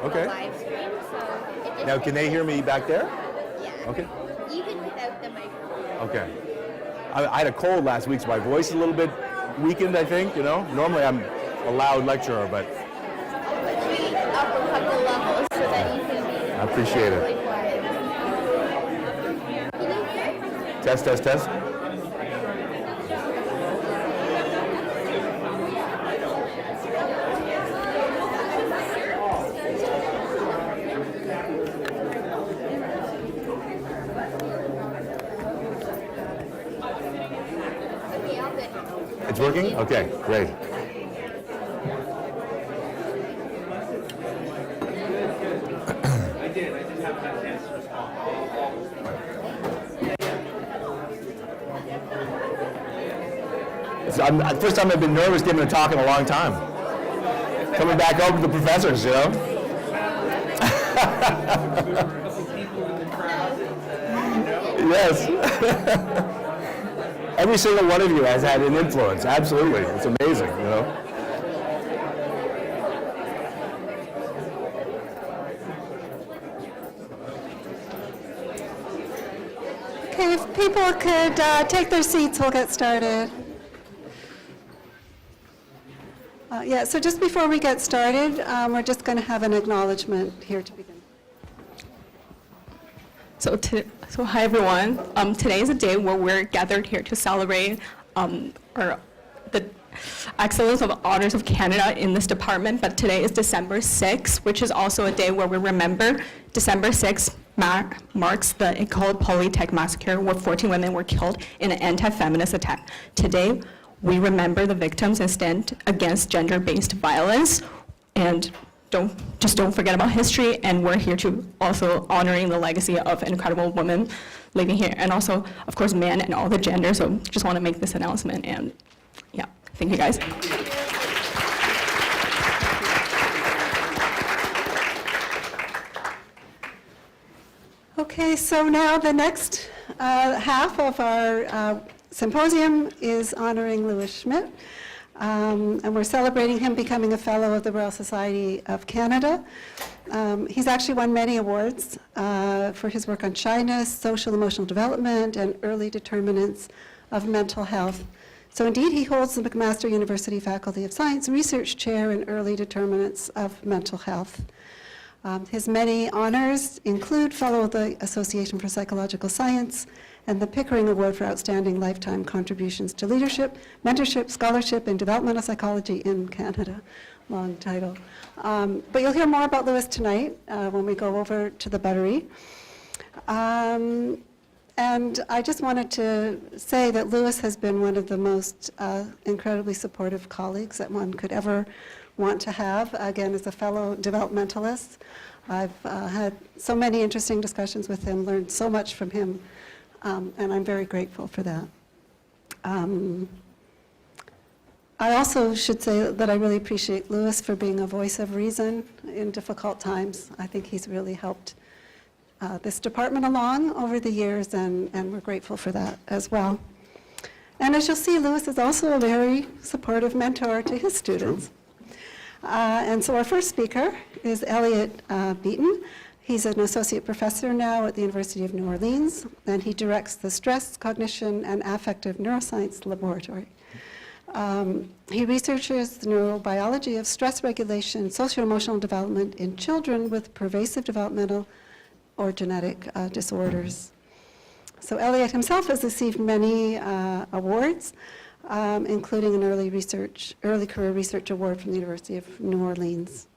Okay. live stream. So it just Now, can they hear me back there? Yeah. Okay. Even without the microphone. Okay. I had a cold last week, so my voice is a little bit weakened, I think, you know. Normally I'm a loud lecturer, but I'll put you up a couple levels so that you can be I appreciate it. really quiet. Can you hear? Test, test, test. Okay, all good. It's working? Okay, great. I did. I just haven't had a chance to respond. First time I've been nervous giving a talk in a long time. Coming back over to the professors, you know? Yes. Every single one of you has had an influence, absolutely. It's amazing, you know? Okay, if people could take their seats, we'll get started. So just before we get started, we're just going to have an acknowledgement here to begin. So hi everyone. Today is a day where we're gathered here to celebrate the excellence of honors of Canada in this department. But today is December 6th, which is also a day where we remember December 6th marks the École Polytech massacre, where 14 women were killed in an anti-feminist attack. Today, we remember the victims and stand against gender-based violence, and don't forget about history. And we're here to also honoring the legacy of incredible women living here, and also, of course, men and all the genders. So just want to make this announcement, and yeah, thank you guys. Okay, so now the next half of our symposium is honoring Louis Schmidt, and we're celebrating him becoming a Fellow of the Royal Society of Canada. He's actually won many awards for his work on shyness, social emotional development, and early determinants of mental health. So indeed, he holds the McMaster University Faculty of Science Research Chair in Early Determinants of Mental Health. His many honors include Fellow of the Association for Psychological Science and the Pickering Award for Outstanding Lifetime Contributions to Leadership, Mentorship, Scholarship, and Developmental Psychology in Canada. Long title. But you'll hear more about Louis tonight when we go over to the Buttery. And I just wanted to say that Louis has been one of the most incredibly supportive colleagues that one could ever want to have. Again, as a fellow developmentalist, I've had so many interesting discussions with him, learned so much from him, and I'm very grateful for that. I also should say that I really appreciate Louis for being a voice of reason in difficult times. I think he's really helped this department along over the years, and we're grateful for that as well. And as you'll see, Louis is also a very supportive mentor to his students. And so our first speaker is Elliott Beaton. He's an associate professor now at the University of New Orleans, and he directs the Stress, Cognition, and Affective Neuroscience Laboratory. He researches the neurobiology of stress regulation, socio-emotional development in children with pervasive developmental or genetic disorders. So Elliott himself has received many awards, including an early career research award from the University of New Orleans.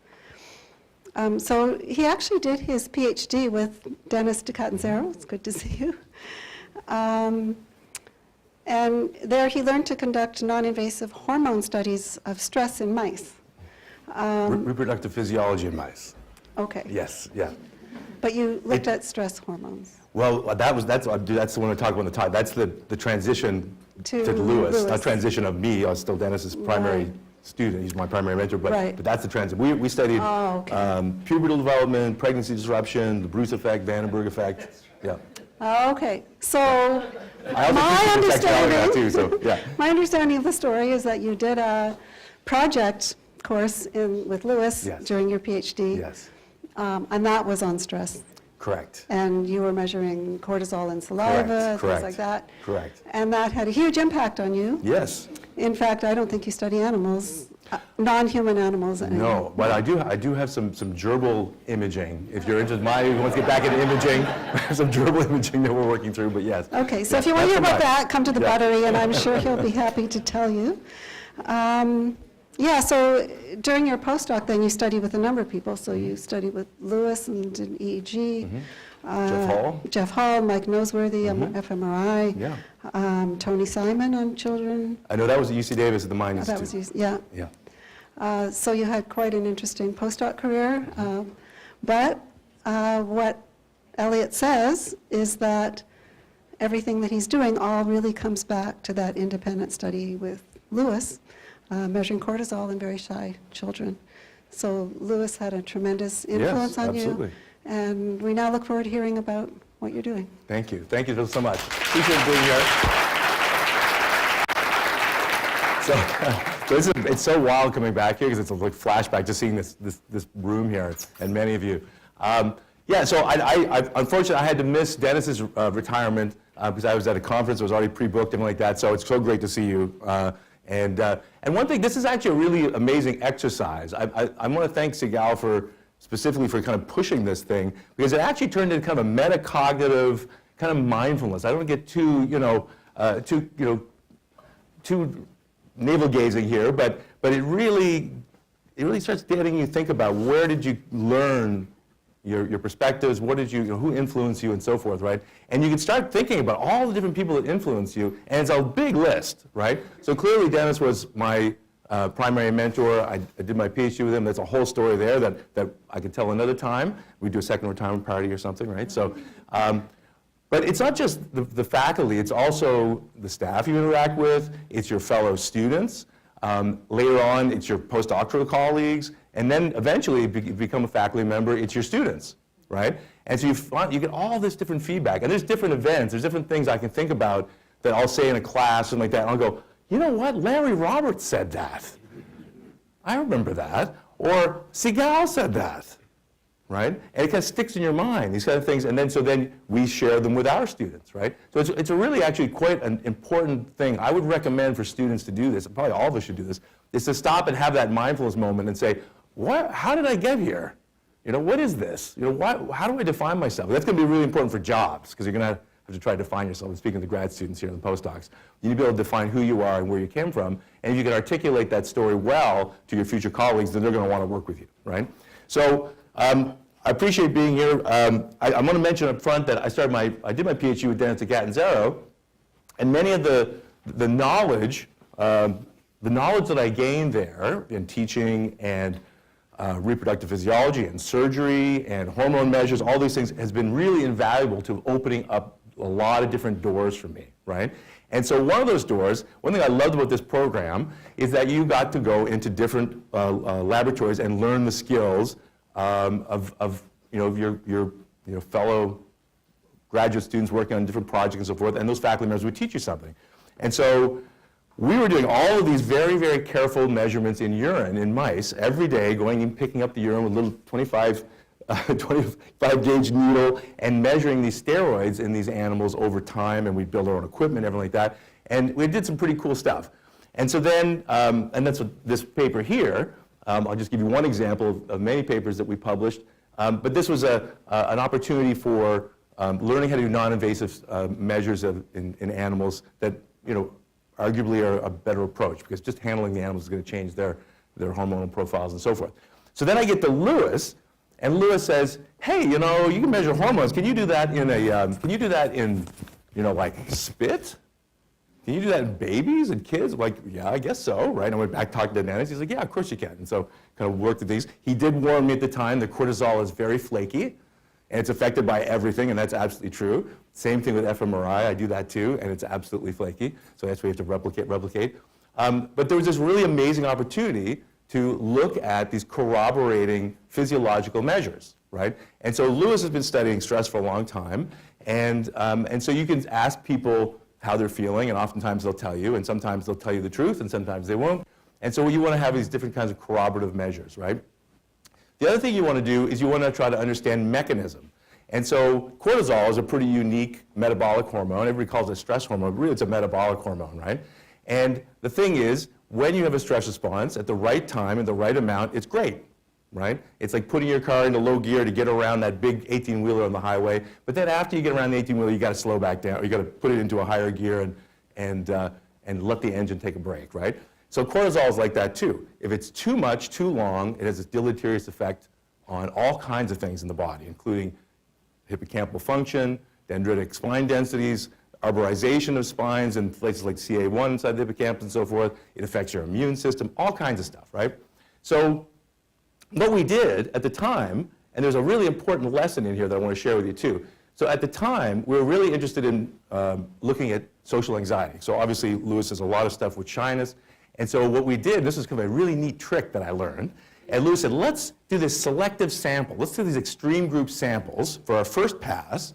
So he actually did his PhD with Dennis DeCatanzaro. It's good to see you. And there he learned to conduct non-invasive hormone studies of stress in mice. Reproductive physiology in mice. Okay. Yes, yeah. But you looked at stress hormones. Well, that's the one I talk about in the talk. That's the transition to Louis. Not transition of me. I was still Dennis's primary student. He's my primary mentor, but that's the transition. We studied pubertal development, pregnancy disruption, the Bruce effect, Vandenberg effect. Yeah. Okay. So my understanding of the story is that you did a project course with Louis during your PhD. Yes. And that was on stress. Correct. And you were measuring cortisol in saliva, things like that. Correct. And that had a huge impact on you. Yes. In fact, I don't think you study animals, non-human animals. Anyway. No, but I do have some gerbil imaging. If you're interested, Mayu wants to get back into imaging, some gerbil imaging that we're working through, but yes. Okay, so if you want to hear about that, come to the Buttery, and I'm sure he'll be happy to tell you. Yeah, so during your postdoc, then you studied with a number of people. So you studied with Lewis and did EEG. Jeff Hall, Mike Noseworthy, fMRI. Yeah. Tony Simon on children. I know that was at UC Davis at the Mayu Institute. That was yeah. Yeah. So you had quite an interesting postdoc career. But what Elliott says is that everything that he's doing all really comes back to that independent study with Lewis, measuring cortisol in very shy children. So Lewis had a tremendous influence on absolutely. you. And we now look forward to hearing about what you're doing. Thank you. Thank you so much. Appreciate being here. So it's so wild coming back here because it's a like flashback just seeing this room here and many of you. Yeah, so I unfortunately I had to miss Dennis's retirement because I was at a conference. It was already pre-booked and like that. So it's so great to see you. And one thing, this is actually a really amazing exercise. I want to thank Sigal specifically for kind of pushing this thing because it actually turned into kind of a metacognitive kind of mindfulness. I don't get too navel gazing here, but it really starts getting you to think about where did you learn your perspectives, what did who influenced you and so forth, right? And you can start thinking about all the different people that influence you, and it's a big list, right? So clearly Dennis was my primary mentor. I did my PhD with him. There's a whole story there that I could tell another time. We do a second retirement party or something, right? So, but it's not just the faculty, it's also the staff you interact with, it's your fellow students. Later on, it's your postdoctoral colleagues, and then eventually, if you become a faculty member, it's your students, right? And so you get all this different feedback, and there's different events, there's different things I can think about that I'll say in a class and like that, and I'll go, you know what, Larry Roberts said that. I remember that. Or Sigal said that, right? And it kind of sticks in your mind, these kind of things, and then we share them with our students, right? So it's a really actually quite an important thing. I would recommend for students to do this, and probably all of us should do this, is to stop and have that mindfulness moment and say, how did I get here? What is this? How do I define myself? That's going to be really important for jobs, because you're going to have to try to define yourself. I'm speaking to the grad students here and the postdocs. You need to be able to define who you are and where you came from, and if you can articulate that story well to your future colleagues, then they're going to want to work with you, right? So, I appreciate being here. I want to mention up front that I did my PhD with Dennis at Catanzaro, and many of the knowledge that I gained there in teaching and reproductive physiology and surgery and hormone measures, all these things has been really invaluable to opening up a lot of different doors for me, right? And so one of those doors, one thing I loved about this program is that you got to go into different laboratories and learn the skills of your fellow graduate students working on different projects and so forth, and those faculty members would teach you something. And so we were doing all of these very, very careful measurements in urine in mice every day, going and picking up the urine with a little 25 gauge needle and measuring these steroids in these animals over time, and we build our own equipment, everything like that. And we did some pretty cool stuff. And so then, and that's what this paper here, I'll just give you one example of many papers that we published, but this was an opportunity for learning how to do non-invasive measures in animals that, arguably are a better approach, because just handling the animals is going to change their hormonal profiles and so forth. So then I get to Lewis, and Lewis says, hey, you can measure hormones. Can you do that in like spit? Can you do that in babies and kids? Like, yeah, I guess so, right? And I went back talking to Dennis. He's like, yeah, of course you can. And so kind of worked at these. He did warn me at the time that cortisol is very flaky, and it's affected by everything, and that's absolutely true. Same thing with fMRI. I do that too, and it's absolutely flaky. So that's why you have to replicate. But there was this really amazing opportunity to look at these corroborating physiological measures, right? And so Lewis has been studying stress for a long time, and so you can ask people how they're feeling, and oftentimes they'll tell you, and sometimes they'll tell you the truth, and sometimes they won't. And so you want to have these different kinds of corroborative measures, right? The other thing you want to do is you want to try to understand mechanism. And so cortisol is a pretty unique metabolic hormone. Everybody calls it a stress hormone, but really it's a metabolic hormone, right? And the thing is, when you have a stress response at the right time and the right amount, it's great, right? It's like putting your car into low gear to get around that big 18-wheeler on the highway. But then after you get around the 18-wheeler, you got to slow back down. Or you got to put it into a higher gear and let the engine take a break, right? So cortisol is like that too. If it's too much, too long, it has a deleterious effect on all kinds of things in the body, including hippocampal function, dendritic spine densities, arborization of spines in places like CA1 inside the hippocampus and so forth. It affects your immune system, all kinds of stuff, right? So what we did at the time, and there's a really important lesson in here that I want to share with you too. So at the time, we were really interested in looking at social anxiety. So obviously, Lewis does a lot of stuff with shyness. And so what we did, this is kind of a really neat trick that I learned. And Lewis said, let's do this selective sample. Let's do these extreme group samples for our first pass,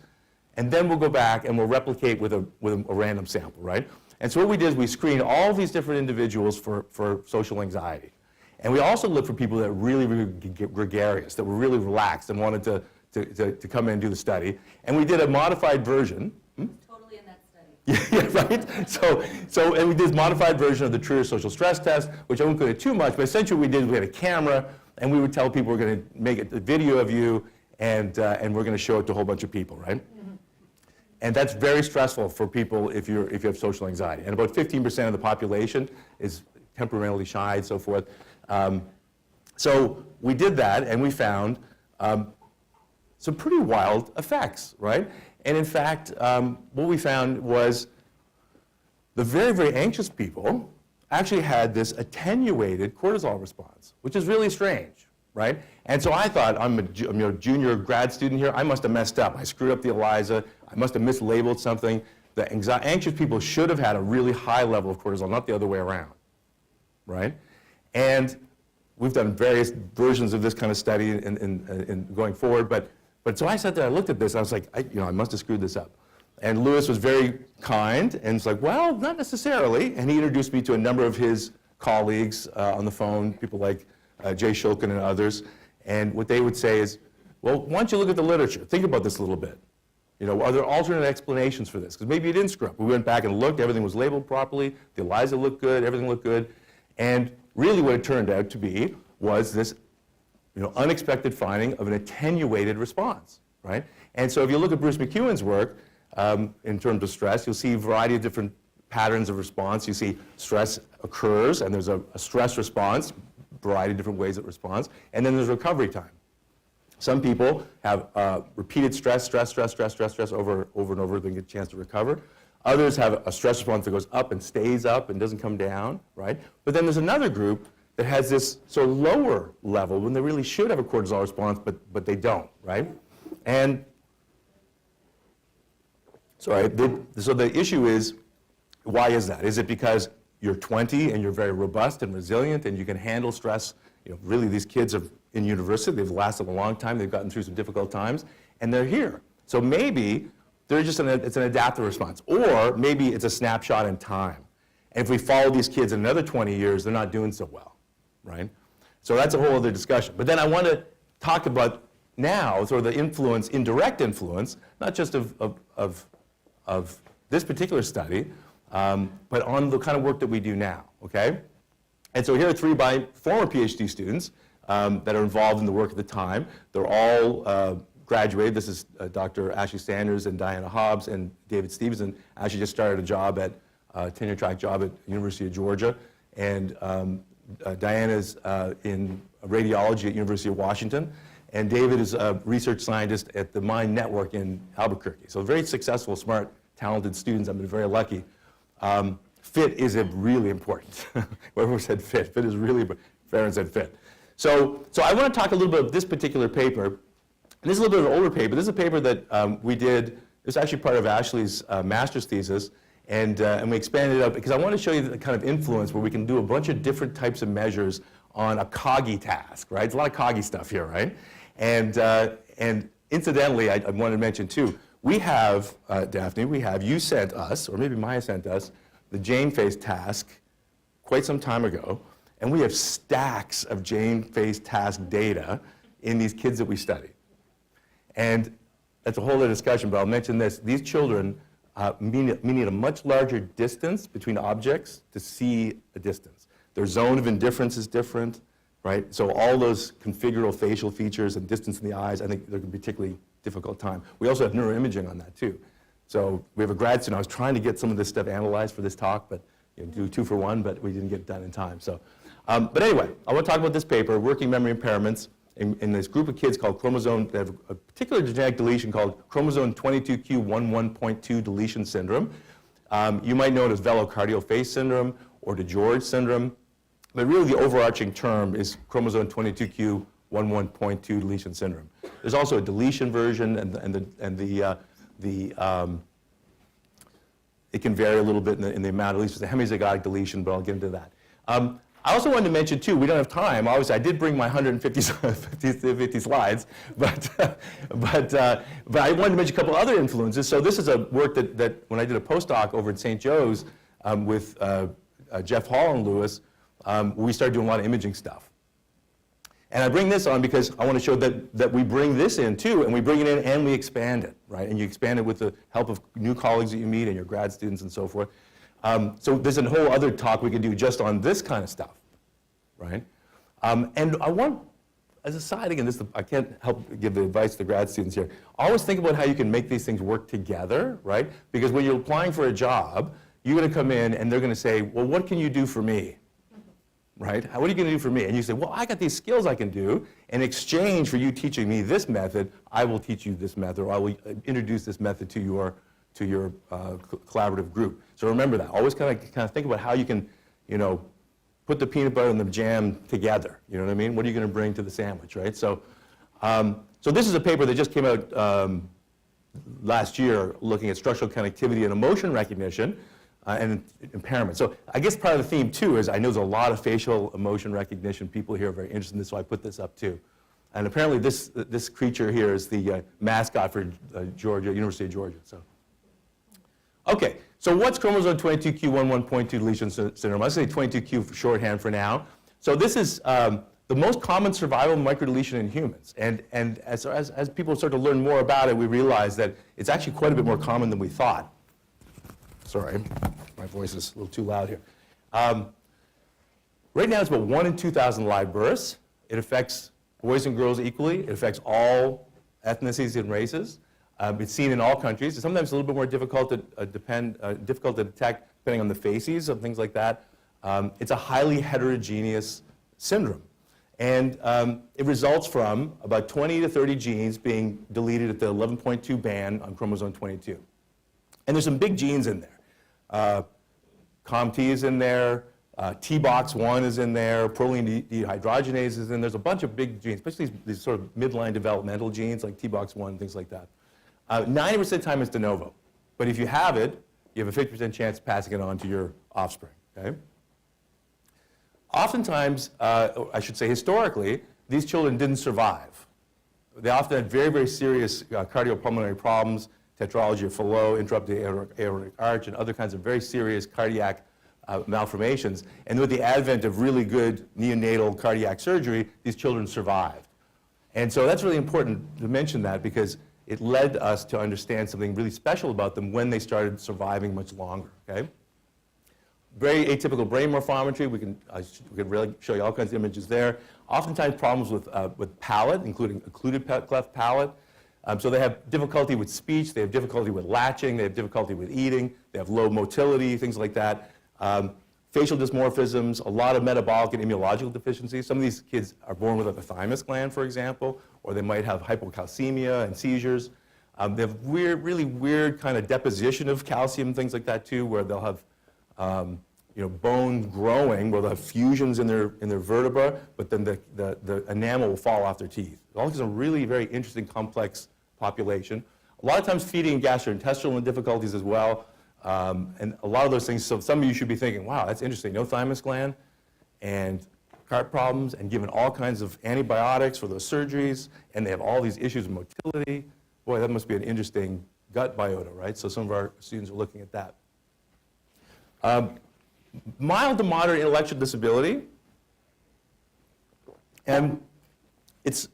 and then we'll go back and we'll replicate with a random sample, right? And so what we did is we screened all these different individuals for social anxiety. And we also looked for people that were really, really gregarious, that were really relaxed and wanted to come in and do the study. And we did a modified version. Totally in that study. Yeah, right? So, and we did this modified version of the Trier social stress test, which I won't go into too much, but essentially what we did, we had a camera, and we would tell people we're going to make a video of you, and we're going to show it to a whole bunch of people, right? Mm-hmm. And that's very stressful for people if you have social anxiety. And about 15% of the population is temperamentally shy and so forth. So we did that, and we found some pretty wild effects, right? And in fact, what we found was the very, very anxious people actually had this attenuated cortisol response, which is really strange, right? And so I thought, I'm a junior grad student here, I must have messed up. I screwed up the ELISA, I must have mislabeled something. The anxious people should have had a really high level of cortisol, not the other way around, right? And we've done various versions of this kind of study in going forward, but so I sat there, I looked at this, and I was like, I must have screwed this up. And Lewis was very kind, and it's like, well, not necessarily. And he introduced me to a number of his colleagues on the phone, people like Jay Shulkin and others. And what they would say is, well, why don't you look at the literature? Think about this a little bit. Are there alternate explanations for this? Because maybe you didn't screw up. We went back and looked, everything was labeled properly, the ELISA looked good, everything looked good. And really what it turned out to be was this unexpected finding of an attenuated response, right? And so if you look at Bruce McEwen's work in terms of stress, you'll see a variety of different patterns of response. You see stress occurs, and there's a stress response, variety of different ways it responds, and then there's recovery time. Some people have repeated stress over and over, they get a chance to recover. Others have a stress response that goes up and stays up and doesn't come down, right? But then there's another group that has this sort of lower level when they really should have a cortisol response, but they don't, right? And so the issue is, why is that? Is it because you're 20 and you're very robust and resilient and you can handle stress? Really these kids are in university, they've lasted a long time, they've gotten through some difficult times, and they're here. So maybe it's an adaptive response, or maybe it's a snapshot in time. And if we follow these kids in another 20 years, they're not doing so well. Right? So that's a whole other discussion. But then I want to talk about now sort of the influence, indirect influence, not just of this particular study, but on the kind of work that we do now, okay? And so here are 3 former PhD students that are involved in the work at the time. They're all graduated. This is Dr. Ashley Sanders and Diana Hobbs and David Stevenson. Ashley just started a job tenure track job at University of Georgia, and Diana's in radiology at University of Washington, and David is a research scientist at the Mind Network in Albuquerque. So very successful, smart, talented students. I've been very lucky. Fit is really important. Whoever said fit is really, Ferrinne said fit. So I want to talk a little bit about this particular paper. And this is a little bit of an older paper. This is a paper that we did. It was actually part of Ashley's master's thesis. And we expanded it up because I want to show you the kind of influence where we can do a bunch of different types of measures on a coggy task, right? There's a lot of coggy stuff here, right? And incidentally, I wanted to mention too, we have, Daphne, you sent us, or maybe Maya sent us, the Jane Face task quite some time ago, and we have stacks of Jane Face task data in these kids that we study. And that's a whole other discussion, but I'll mention this. These children need a much larger distance between objects to see a distance. Their zone of indifference is different, right? So all those configural facial features and distance in the eyes, I think they're going to be particularly difficult time. We also have neuroimaging on that too. So we have a grad student. I was trying to get some of this stuff analyzed for this talk, but do 2 for 1, but we didn't get it done in time. So, but anyway, I want to talk about this paper, Working Memory Impairments, in this group of kids called chromosome, they have a particular genetic deletion called chromosome 22q11.2 deletion syndrome. You might know it as velocardial face syndrome or DeGeorge syndrome, but really the overarching term is chromosome 22q11.2 deletion syndrome. There's also a deletion version, it can vary a little bit in the amount, at least it's a hemizygotic deletion, but I'll get into that. I also wanted to mention too, we don't have time, obviously I did bring my 150 slides, but I wanted to mention a couple other influences. So this is a work that when I did a postdoc over at St. Joe's with Jeff Hall and Lewis, we started doing a lot of imaging stuff. And I bring this on because I want to show that we bring this in too, and we bring it in and we expand it, right? And you expand it with the help of new colleagues that you meet and your grad students and so forth. So there's a whole other talk we could do just on this kind of stuff, right? And I want, as a side, again, I can't help give the advice to the grad students here. Always think about how you can make these things work together, right? Because when you're applying for a job, you're going to come in and they're going to say, well, what can you do for me? Right? What are you going to do for me? And you say, well, I got these skills I can do. In exchange for you teaching me this method, I will teach you this method, or I will introduce this method to your collaborative group. So remember that. Always kind of think about how you can, put the peanut butter and the jam together. You know what I mean? What are you going to bring to the sandwich, right? So, so this is a paper that just came out last year looking at structural connectivity and emotion recognition and impairment. So I guess part of the theme too is I know there's a lot of facial emotion recognition. People here are very interested in this, so I put this up too. And apparently this creature here is the mascot for University of Georgia. So. Okay, so what's chromosome 22q11.2 deletion syndrome? I say 22q for shorthand for now. So this is the most common survival microdeletion in humans. And as people start to learn more about it, we realize that it's actually quite a bit more common than we thought. Sorry, my voice is a little too loud here. Right now it's about 1 in 2,000 live births. It affects boys and girls equally. It affects all ethnicities and races. It's seen in all countries. It's sometimes a little bit more difficult to detect depending on the facies and things like that. It's a highly heterogeneous syndrome. And it results from about 20 to 30 genes being deleted at the 11.2 band on chromosome 22. And there's some big genes in there. COMT is in there, TBOX1 is in there, proline dehydrogenase is in there. There's a bunch of big genes, especially these sort of midline developmental genes like TBOX1, things like that. 90% of the time it's de novo. But if you have it, you have a 50% chance of passing it on to your offspring. Okay? Oftentimes, I should say historically, these children didn't survive. They often had very, very serious cardiopulmonary problems, tetralogy of Fallot, interrupted aortic arch, and other kinds of very serious cardiac malformations. And with the advent of really good neonatal cardiac surgery, these children survived. And so that's really important to mention that because it led us to understand something really special about them when they started surviving much longer. Okay? Very atypical brain morphometry. We can really show you all kinds of images there. Oftentimes problems with palate, including occluded cleft palate. So they have difficulty with speech, they have difficulty with latching, they have difficulty with eating, they have low motility, things like that. Facial dysmorphisms, a lot of metabolic and immunological deficiencies. Some of these kids are born without the thymus gland, for example, or they might have hypocalcemia and seizures. They have really weird kind of deposition of calcium, things like that too, where they'll have bone growing, where they'll have fusions in their vertebra, but then the enamel will fall off their teeth. All these are really very interesting, complex population. A lot of times feeding and gastrointestinal difficulties as well. And a lot of those things, so some of you should be thinking, wow, that's interesting, no thymus gland and heart problems and given all kinds of antibiotics for those surgeries, and they have all these issues with motility. Boy, that must be an interesting gut biota, right? So some of our students are looking at that. Mild to moderate intellectual disability, and it's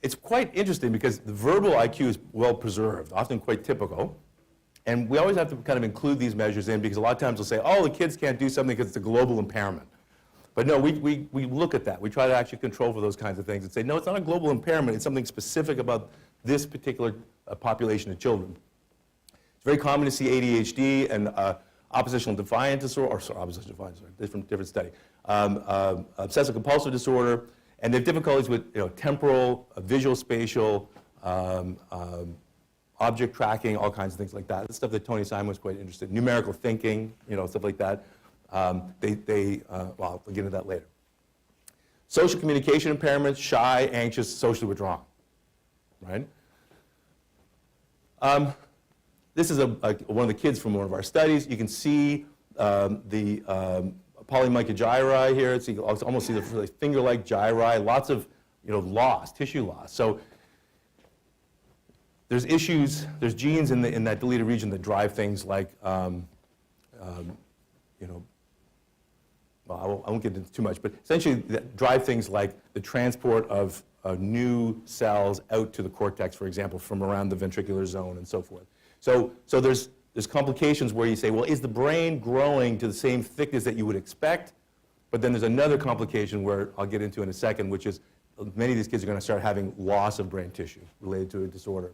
it's quite interesting because the verbal IQ is well preserved, often quite typical. And we always have to kind of include these measures in because a lot of times we'll say, oh, the kids can't do something because it's a global impairment. But no, we look at that. We try to actually control for those kinds of things and say, no, it's not a global impairment. It's something specific about this particular population of children. It's very common to see ADHD and oppositional defiant disorder, or sorry, oppositional defiant disorder, different study. Obsessive compulsive disorder, and they have difficulties with temporal, visual, spatial, object tracking, all kinds of things like that. That's stuff that Tony Simon was quite interested in. Numerical thinking, stuff like that. Well, we'll get into that later. Social communication impairments, shy, anxious, socially withdrawn, right? This is one of the kids from one of our studies. You can see the polymicrogyri here. You can almost see the finger-like gyri, lots of loss, tissue loss. So there's issues, there's genes in that deleted region that drive things like, well, I won't get into too much, but essentially that drive things like the transport of new cells out to the cortex, for example, from around the ventricular zone and so forth. So there's complications where you say, well, is the brain growing to the same thickness that you would expect? But then there's another complication where I'll get into in a second, which is many of these kids are going to start having loss of brain tissue related to a disorder.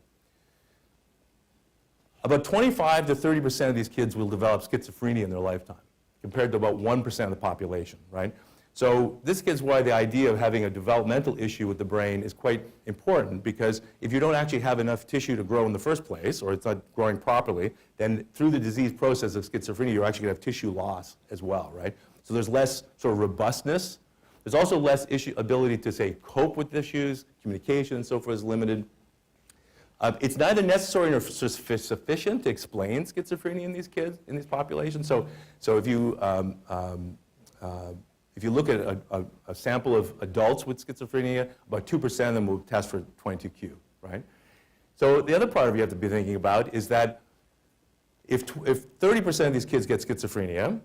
About 25 to 30% of these kids will develop schizophrenia in their lifetime, compared to about 1% of the population, right? So this gets why the idea of having a developmental issue with the brain is quite important, because if you don't actually have enough tissue to grow in the first place, or it's not growing properly, then through the disease process of schizophrenia, you're actually going to have tissue loss as well, right? So there's less sort of robustness. There's also less ability to, say, cope with issues. Communication and so forth is limited. It's neither necessary nor sufficient to explain schizophrenia in these kids, in these populations. So if you look at a sample of adults with schizophrenia, about 2% of them will test for 22q, right? So the other part of you have to be thinking about is that if 30% of these kids get schizophrenia,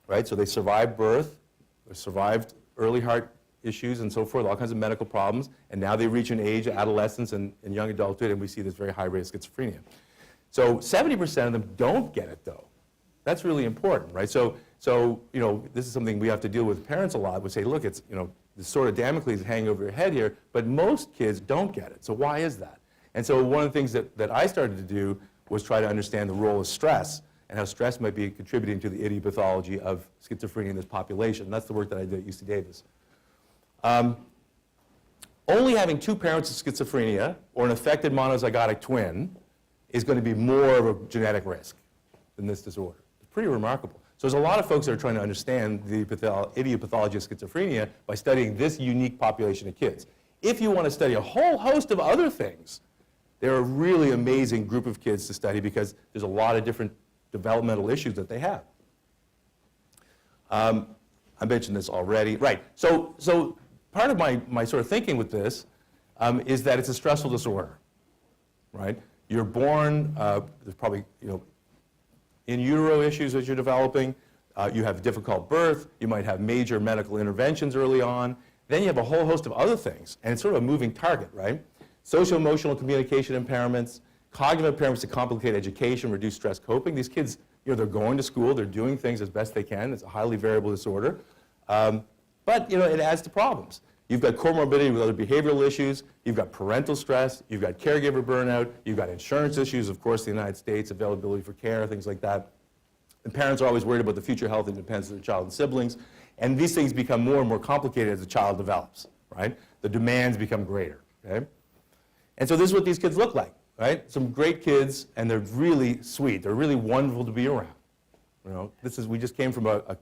right, so they survived birth, they survived early heart issues and so forth, all kinds of medical problems, and now they reach an age of adolescence and young adulthood, and we see this very high rate of schizophrenia. So 70% of them don't get it, though. That's really important, right? So this is something we have to deal with parents a lot. We say, look, it's, this sort of Damocles hanging over your head here, but most kids don't get it. So why is that? And so one of the things that I started to do was try to understand the role of stress and how stress might be contributing to the idiopathology of schizophrenia in this population. And that's the work that I did at UC Davis. Only having 2 parents with schizophrenia or an affected monozygotic twin is going to be more of a genetic risk than this disorder. It's pretty remarkable. So there's a lot of folks that are trying to understand the idiopathology of schizophrenia by studying this unique population of kids. If you want to study a whole host of other things, they're a really amazing group of kids to study because there's a lot of different developmental issues that they have. I mentioned this already. Right. So part of my sort of thinking with this is that it's a stressful disorder, right? You're born, there's probably, in utero issues as you're developing. You have a difficult birth. You might have major medical interventions early on. Then you have a whole host of other things, and it's sort of a moving target, right? Social emotional communication impairments, cognitive impairments that complicate education, reduce stress coping. These kids, they're going to school, they're doing things as best they can. It's a highly variable disorder. But it adds to problems. You've got comorbidity with other behavioral issues. You've got parental stress. You've got caregiver burnout. You've got insurance issues, of course, in the United States, availability for care, things like that. And parents are always worried about the future health and independence of their child and siblings. And these things become more and more complicated as the child develops, right? The demands become greater, okay? And so this is what these kids look like, right? Some great kids, and they're really sweet. They're really wonderful to be around. We just came from a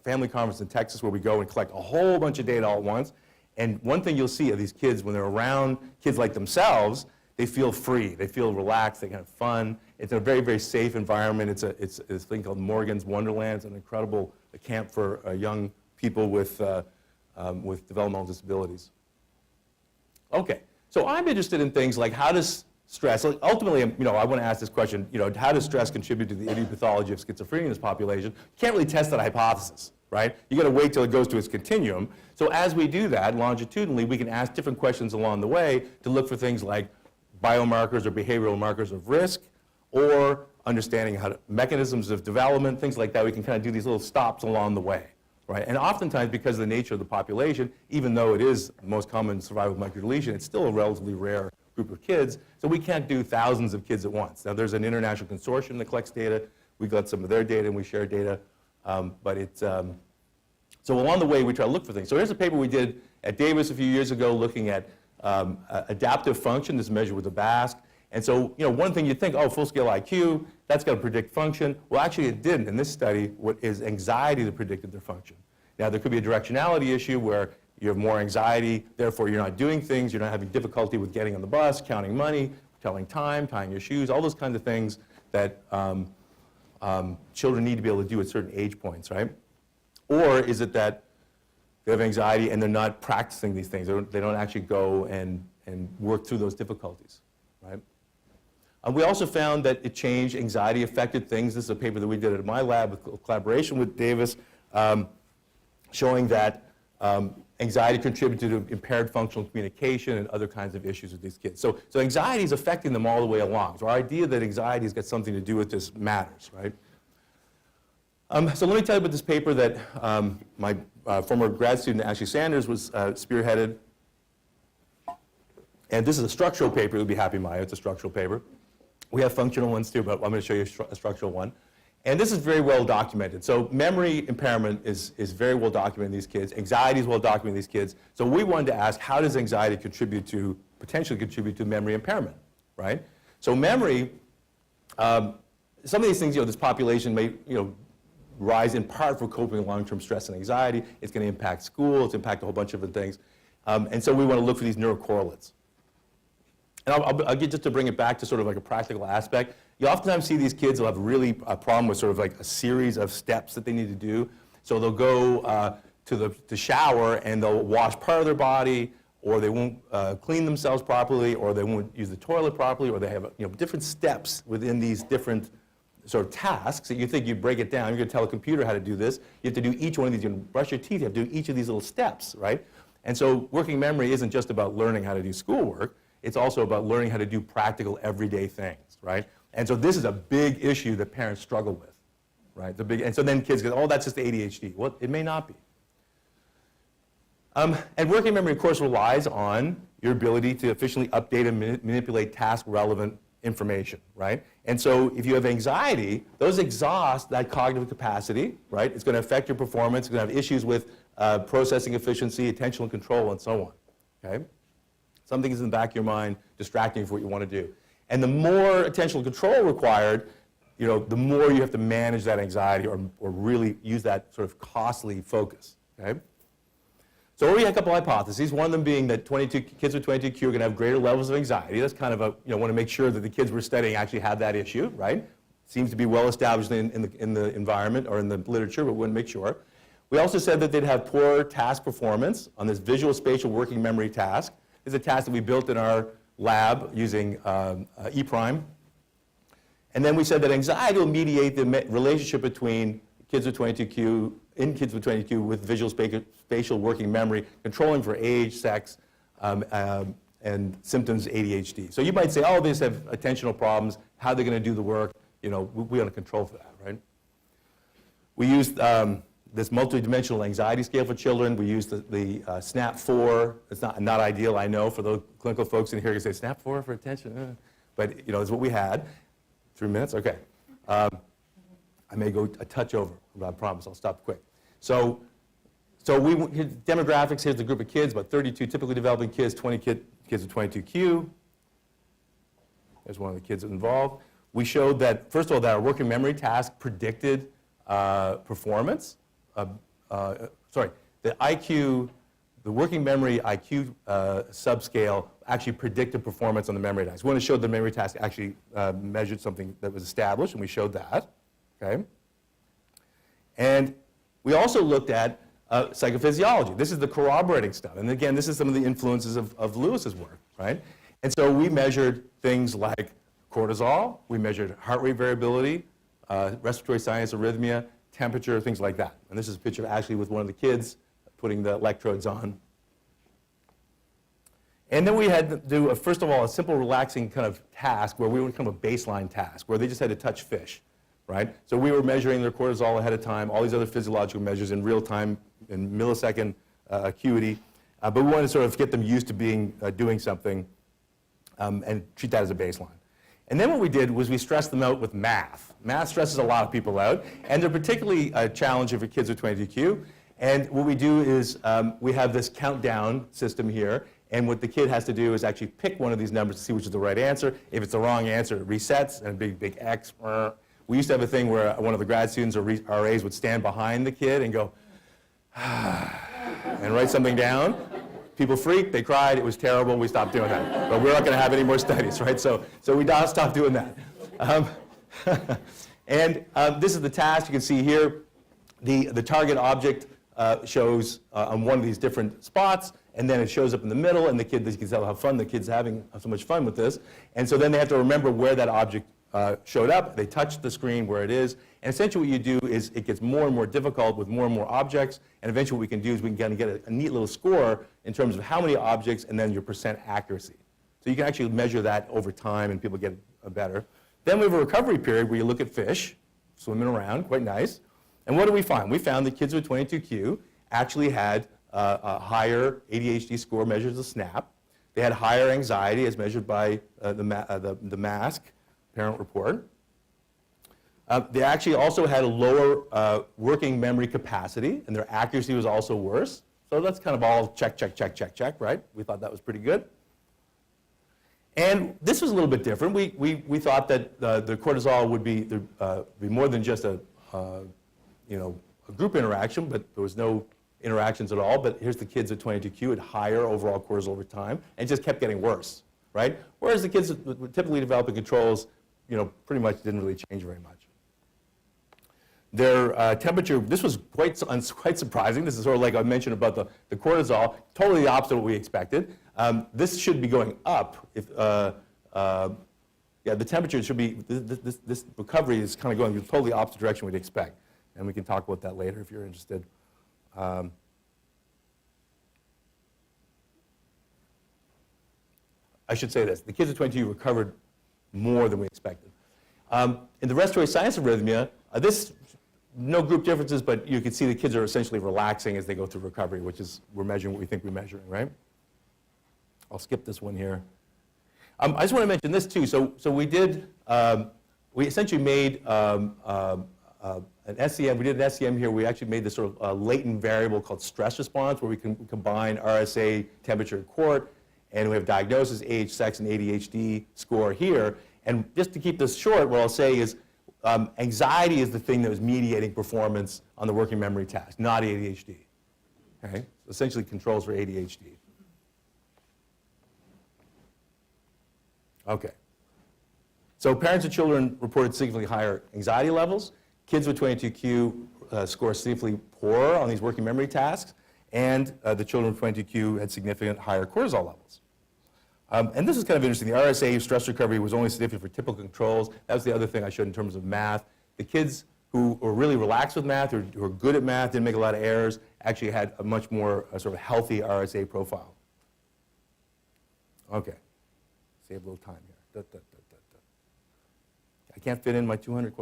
family conference in Texas where we go and collect a whole bunch of data all at once. And one thing you'll see of these kids, when they're around kids like themselves, they feel free, they feel relaxed, they can have fun. It's a very, very safe environment. It's a thing called Morgan's Wonderland. It's an incredible camp for young people with developmental disabilities. Okay, so I'm interested in things like how does stress, ultimately, I want to ask this question, how does stress contribute to the idiopathology of schizophrenia in this population? You can't really test that hypothesis, right? You got to wait till it goes to its continuum. So as we do that longitudinally, we can ask different questions along the way to look for things like biomarkers or behavioral markers of risk, or understanding mechanisms of development, things like that. We can kind of do these little stops along the way, right? And oftentimes, because of the nature of the population, even though it is the most common survival of microdeletion, it's still a relatively rare group of kids, so we can't do thousands of kids at once. Now, there's an international consortium that collects data. We got some of their data, and we share data. So along the way, we try to look for things. So here's a paper we did at Davis a few years ago looking at adaptive function. This is measured with a BASC. And so, one thing you'd think, oh, full-scale IQ, that's got to predict function. Well, actually, it didn't. In this study, what is anxiety that predicted their function. Now, there could be a directionality issue where you have more anxiety, therefore you're not doing things, you're not having difficulty with getting on the bus, counting money, telling time, tying your shoes, all those kinds of things that children need to be able to do at certain age points, right? Or is it that they have anxiety and they're not practicing these things? They don't actually go and work through those difficulties, right? We also found that it changed, anxiety affected things. This is a paper that we did at my lab with collaboration with Davis, showing that anxiety contributed to impaired functional communication and other kinds of issues with these kids. So anxiety is affecting them all the way along. So our idea that anxiety has got something to do with this matters, right? So let me tell you about this paper that my former grad student, Ashley Sanders, was spearheaded. And this is a structural paper. You'll be happy, Mayu. It's a structural paper. We have functional ones too, but I'm going to show you a structural one. And this is very well documented. So memory impairment is very well documented in these kids. Anxiety is well documented in these kids. So we wanted to ask, how does anxiety potentially contribute to memory impairment, right? So memory, some of these things, this population may, rise in part for coping with long-term stress and anxiety. It's going to impact school. It's impact a whole bunch of different things. And so we want to look for these neurocorrelates. And I'll get just to bring it back to sort of like a practical aspect. You oftentimes see these kids will have really a problem with sort of like a series of steps that they need to do. So they'll go to the shower and they'll wash part of their body, or they won't clean themselves properly, or they won't use the toilet properly, or they have different steps within these different sort of tasks that you think you'd break it down. You're going to tell a computer how to do this. You have to do each one of these. You brush your teeth. You have to do each of these little steps, right? And so working memory isn't just about learning how to do schoolwork. It's also about learning how to do practical everyday things, right? And so this is a big issue that parents struggle with, right? And so then kids go, oh, that's just ADHD. Well, it may not be. And working memory, of course, relies on your ability to efficiently update and manipulate task-relevant information, right? And so if you have anxiety, those exhaust that cognitive capacity, right? It's going to affect your performance. It's going to have issues with processing efficiency, attentional control, and so on, okay? Something is in the back of your mind distracting you from what you want to do. And the more attentional control required, the more you have to manage that anxiety or really use that sort of costly focus, okay? So we had a couple hypotheses, one of them being that kids with 22q are going to have greater levels of anxiety. That's kind of want to make sure that the kids we're studying actually have that issue, right? Seems to be well established in the environment or in the literature, but we want to make sure. We also said that they'd have poor task performance on this visual spatial working memory task. This is a task that we built in our lab using ePrime. And then we said that anxiety will mediate the relationship between kids with 22q, with visual spatial working memory, controlling for age, sex, and symptoms of ADHD. So you might say, oh, they just have attentional problems. How are they going to do the work? We want to control for that, right? We used this multidimensional anxiety scale for children. We used the SNAP-4. It's not ideal, I know, for those clinical folks in here who say, SNAP-4 for attention? But, it's what we had. 3 minutes? Okay. I may go a touch over, but I promise I'll stop quick. So here's demographics. Here's the group of kids, about 32 typically developing kids, 20 kids with 22q. There's one of the kids involved. We showed that, first of all, that our working memory task predicted performance. The working memory IQ subscale actually predicted performance on the memory task. We want to show the memory task actually measured something that was established, and we showed that, okay? And we also looked at psychophysiology. This is the corroborating stuff. And again, this is some of the influences of Lewis's work, right? And so we measured things like cortisol, we measured heart rate variability, respiratory sinus arrhythmia, temperature, things like that. And this is a picture of Ashley with one of the kids putting the electrodes on. And then we had to do, first of all, a simple relaxing kind of task where we would come a baseline task, where they just had to touch fish, right? So we were measuring their cortisol ahead of time, all these other physiological measures in real time, in millisecond acuity. But we wanted to sort of get them used to doing something and treat that as a baseline. And then what we did was we stressed them out with math. Math stresses a lot of people out, and they're particularly challenging for kids with 22q. And what we do is we have this countdown system here, and what the kid has to do is actually pick one of these numbers to see which is the right answer. If it's the wrong answer, it resets, and a big X. We used to have a thing where one of the grad students or RAs would stand behind the kid and go, and write something down. People freaked, they cried, it was terrible, we stopped doing that. But we're not going to have any more studies, right? So we stopped doing that. And this is the task. You can see here the target object shows on one of these different spots, and then it shows up in the middle, and the kid, you can tell how fun the kid's having so much fun with this. And so then they have to remember where that object showed up. They touch the screen where it is, and essentially what you do is it gets more and more difficult with more and more objects, and eventually what we can do is we can kind of get a neat little score in terms of how many objects and then your percent accuracy. So you can actually measure that over time and people get better. Then we have a recovery period where you look at fish swimming around, quite nice. And what do we find? We found that kids with 22q actually had a higher ADHD score measured as a SNAP. They had higher anxiety as measured by the MASC, parent report. They actually also had a lower working memory capacity, and their accuracy was also worse. So that's kind of all check, right? We thought that was pretty good. And this was a little bit different. We thought that the cortisol would be more than just a group interaction, but there was no interactions at all. But here's the kids at 22q at higher overall cortisol over time, and it just kept getting worse, right? Whereas the kids with typically developing controls, pretty much didn't really change very much. Their temperature, this was quite surprising. This is sort of like I mentioned about the cortisol, totally the opposite of what we expected. This should be going up. The temperature should be, this recovery is kind of going in the totally opposite direction we'd expect. And we can talk about that later if you're interested. I should say this, the kids at 22 recovered more than we expected. In the respiratory sinus arrhythmia, no group differences, but you can see the kids are essentially relaxing as they go through recovery, which is, we're measuring what we think we're measuring, right? I'll skip this one here. I just want to mention this too. So we did, we essentially made an SEM, we did an SEM here, we actually made this sort of latent variable called stress response, where we can combine RSA, temperature, and quart, and we have diagnosis, age, sex, and ADHD score here. And just to keep this short, what I'll say is anxiety is the thing that was mediating performance on the working memory task, not ADHD. Okay? So essentially controls for ADHD. Okay. So parents of children reported significantly higher anxiety levels. Kids with 22q score significantly poorer on these working memory tasks, and the children with 22q had significant higher cortisol levels. And this is kind of interesting. The RSA stress recovery was only significant for typical controls. That was the other thing I showed in terms of math. The kids who were really relaxed with math, who were good at math, didn't make a lot of errors, actually had a much more sort of healthy RSA profile. Okay. Save a little time here. I can't fit in my 200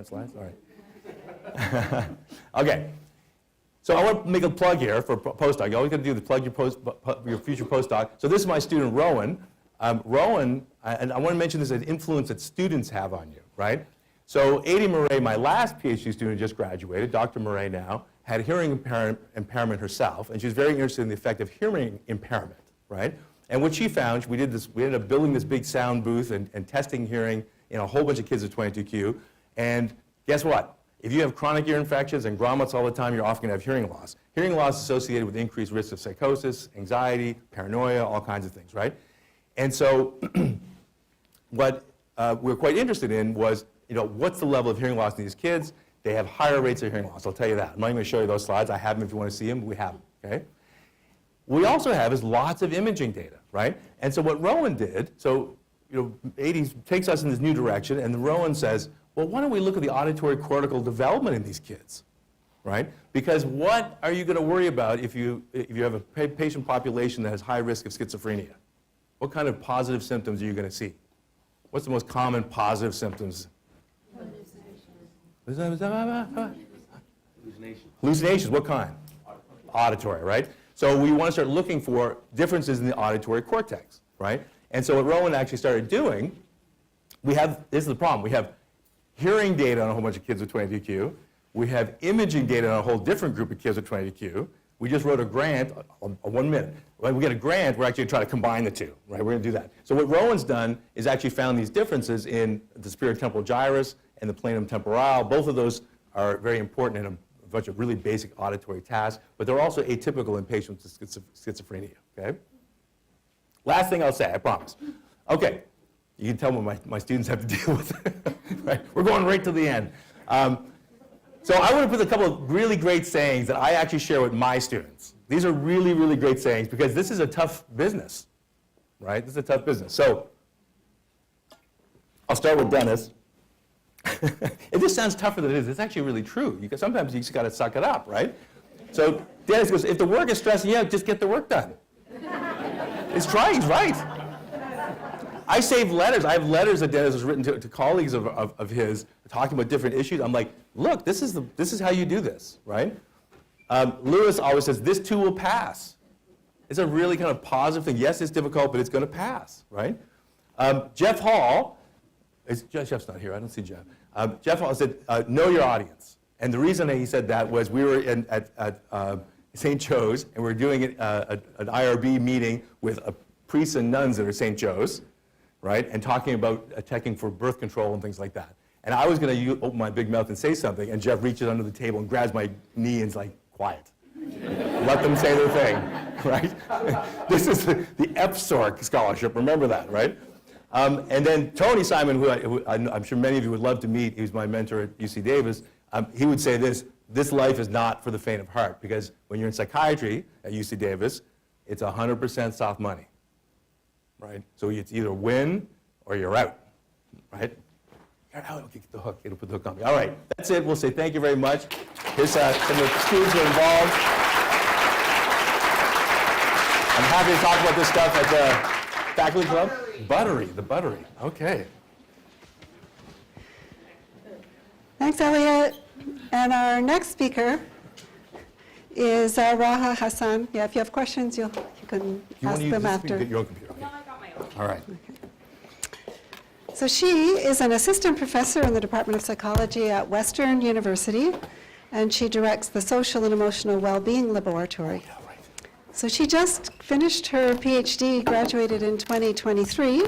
slides? All right. Okay. So I want to make a plug here for postdoc. You always got to do the plug your future postdoc. So this is my student, Rowan. Rowan, and I want to mention this as influence that students have on you, right? So Daphne Maurer, my last PhD student, just graduated, Dr. Maurer now, had hearing impairment herself, and she was very interested in the effect of hearing impairment, right? And what she found, we ended up building this big sound booth and testing hearing in a whole bunch of kids with 22q, and guess what? If you have chronic ear infections and grommets all the time, you're often going to have hearing loss. Hearing loss is associated with increased risk of psychosis, anxiety, paranoia, all kinds of things, right? And so what we're quite interested in was, what's the level of hearing loss in these kids? They have higher rates of hearing loss, I'll tell you that. I'm not even going to show you those slides. I have them if you want to see them, but we have them, okay? What we also have is lots of imaging data, right? And so what Rowan did, so 80s takes us in this new direction, and then Rowan says, well, why don't we look at the auditory cortical development in these kids, right? Because what are you going to worry about if you have a patient population that has high risk of schizophrenia? What kind of positive symptoms are you going to see? What's the most common positive symptoms? Hallucinations. What kind? Auditory, right? So we want to start looking for differences in the auditory cortex, right? And so what Rowan actually started doing, this is the problem, we have hearing data on a whole bunch of kids with 22q, we have imaging data on a whole different group of kids with 22q. We just wrote a grant, 1 minute. When we get a grant, we're actually trying to combine the two, right? We're going to do that. So what Rowan's done is actually found these differences in the superior temporal gyrus and the planum temporale. Both of those are very important in a bunch of really basic auditory tasks, but they're also atypical in patients with schizophrenia, okay? Last thing I'll say, I promise. Okay, you can tell what my students have to deal with, right? We're going right to the end. So I want to put a couple of really great sayings that I actually share with my students. These are really, really great sayings because this is a tough business, right? This is a tough business. So I'll start with Dennis. It just sounds tougher than it is. It's actually really true. Sometimes you just got to suck it up, right? So Dennis goes, if the work is stressing you out, just get the work done. He's right. I save letters. I have letters that Dennis has written to colleagues of his talking about different issues. I'm like, look, this is how you do this, right? Lewis always says, this too will pass. It's a really kind of positive thing. Yes, it's difficult, but it's going to pass, right? Jeff Hall, Jeff's not here. I don't see Jeff. Jeff Hall said, know your audience. And the reason that he said that was we were at St. Joe's, and we were doing an IRB meeting with priests and nuns that are St. Joe's, right, and talking about checking for birth control and things like that. And I was going to open my big mouth and say something, and Jeff reaches under the table and grabs my knee and is like, quiet. Let them say their thing, right? This is the EPSORC scholarship, remember that, right? And then Tony Simon, who I'm sure many of you would love to meet, he was my mentor at UC Davis, he would say this life is not for the faint of heart, because when you're in psychiatry at UC Davis, it's 100% soft money, right? So it's either win or you're out, right? You're out, okay, get the hook, it'll put the hook on me. All right, that's it. We'll say thank you very much. Here's some of the students who are involved. I'm happy to talk about this stuff at the faculty club. The buttery, okay. Thanks, Elliott. And our next speaker is Raha Hassan. Yeah, if you have questions, you can ask them after. Get your own computer. Okay. No, I got my own. All right. So she is an assistant professor in the Department of Psychology at Western University, and she directs the Social and Emotional Wellbeing Laboratory. So she just finished her PhD, graduated in 2023,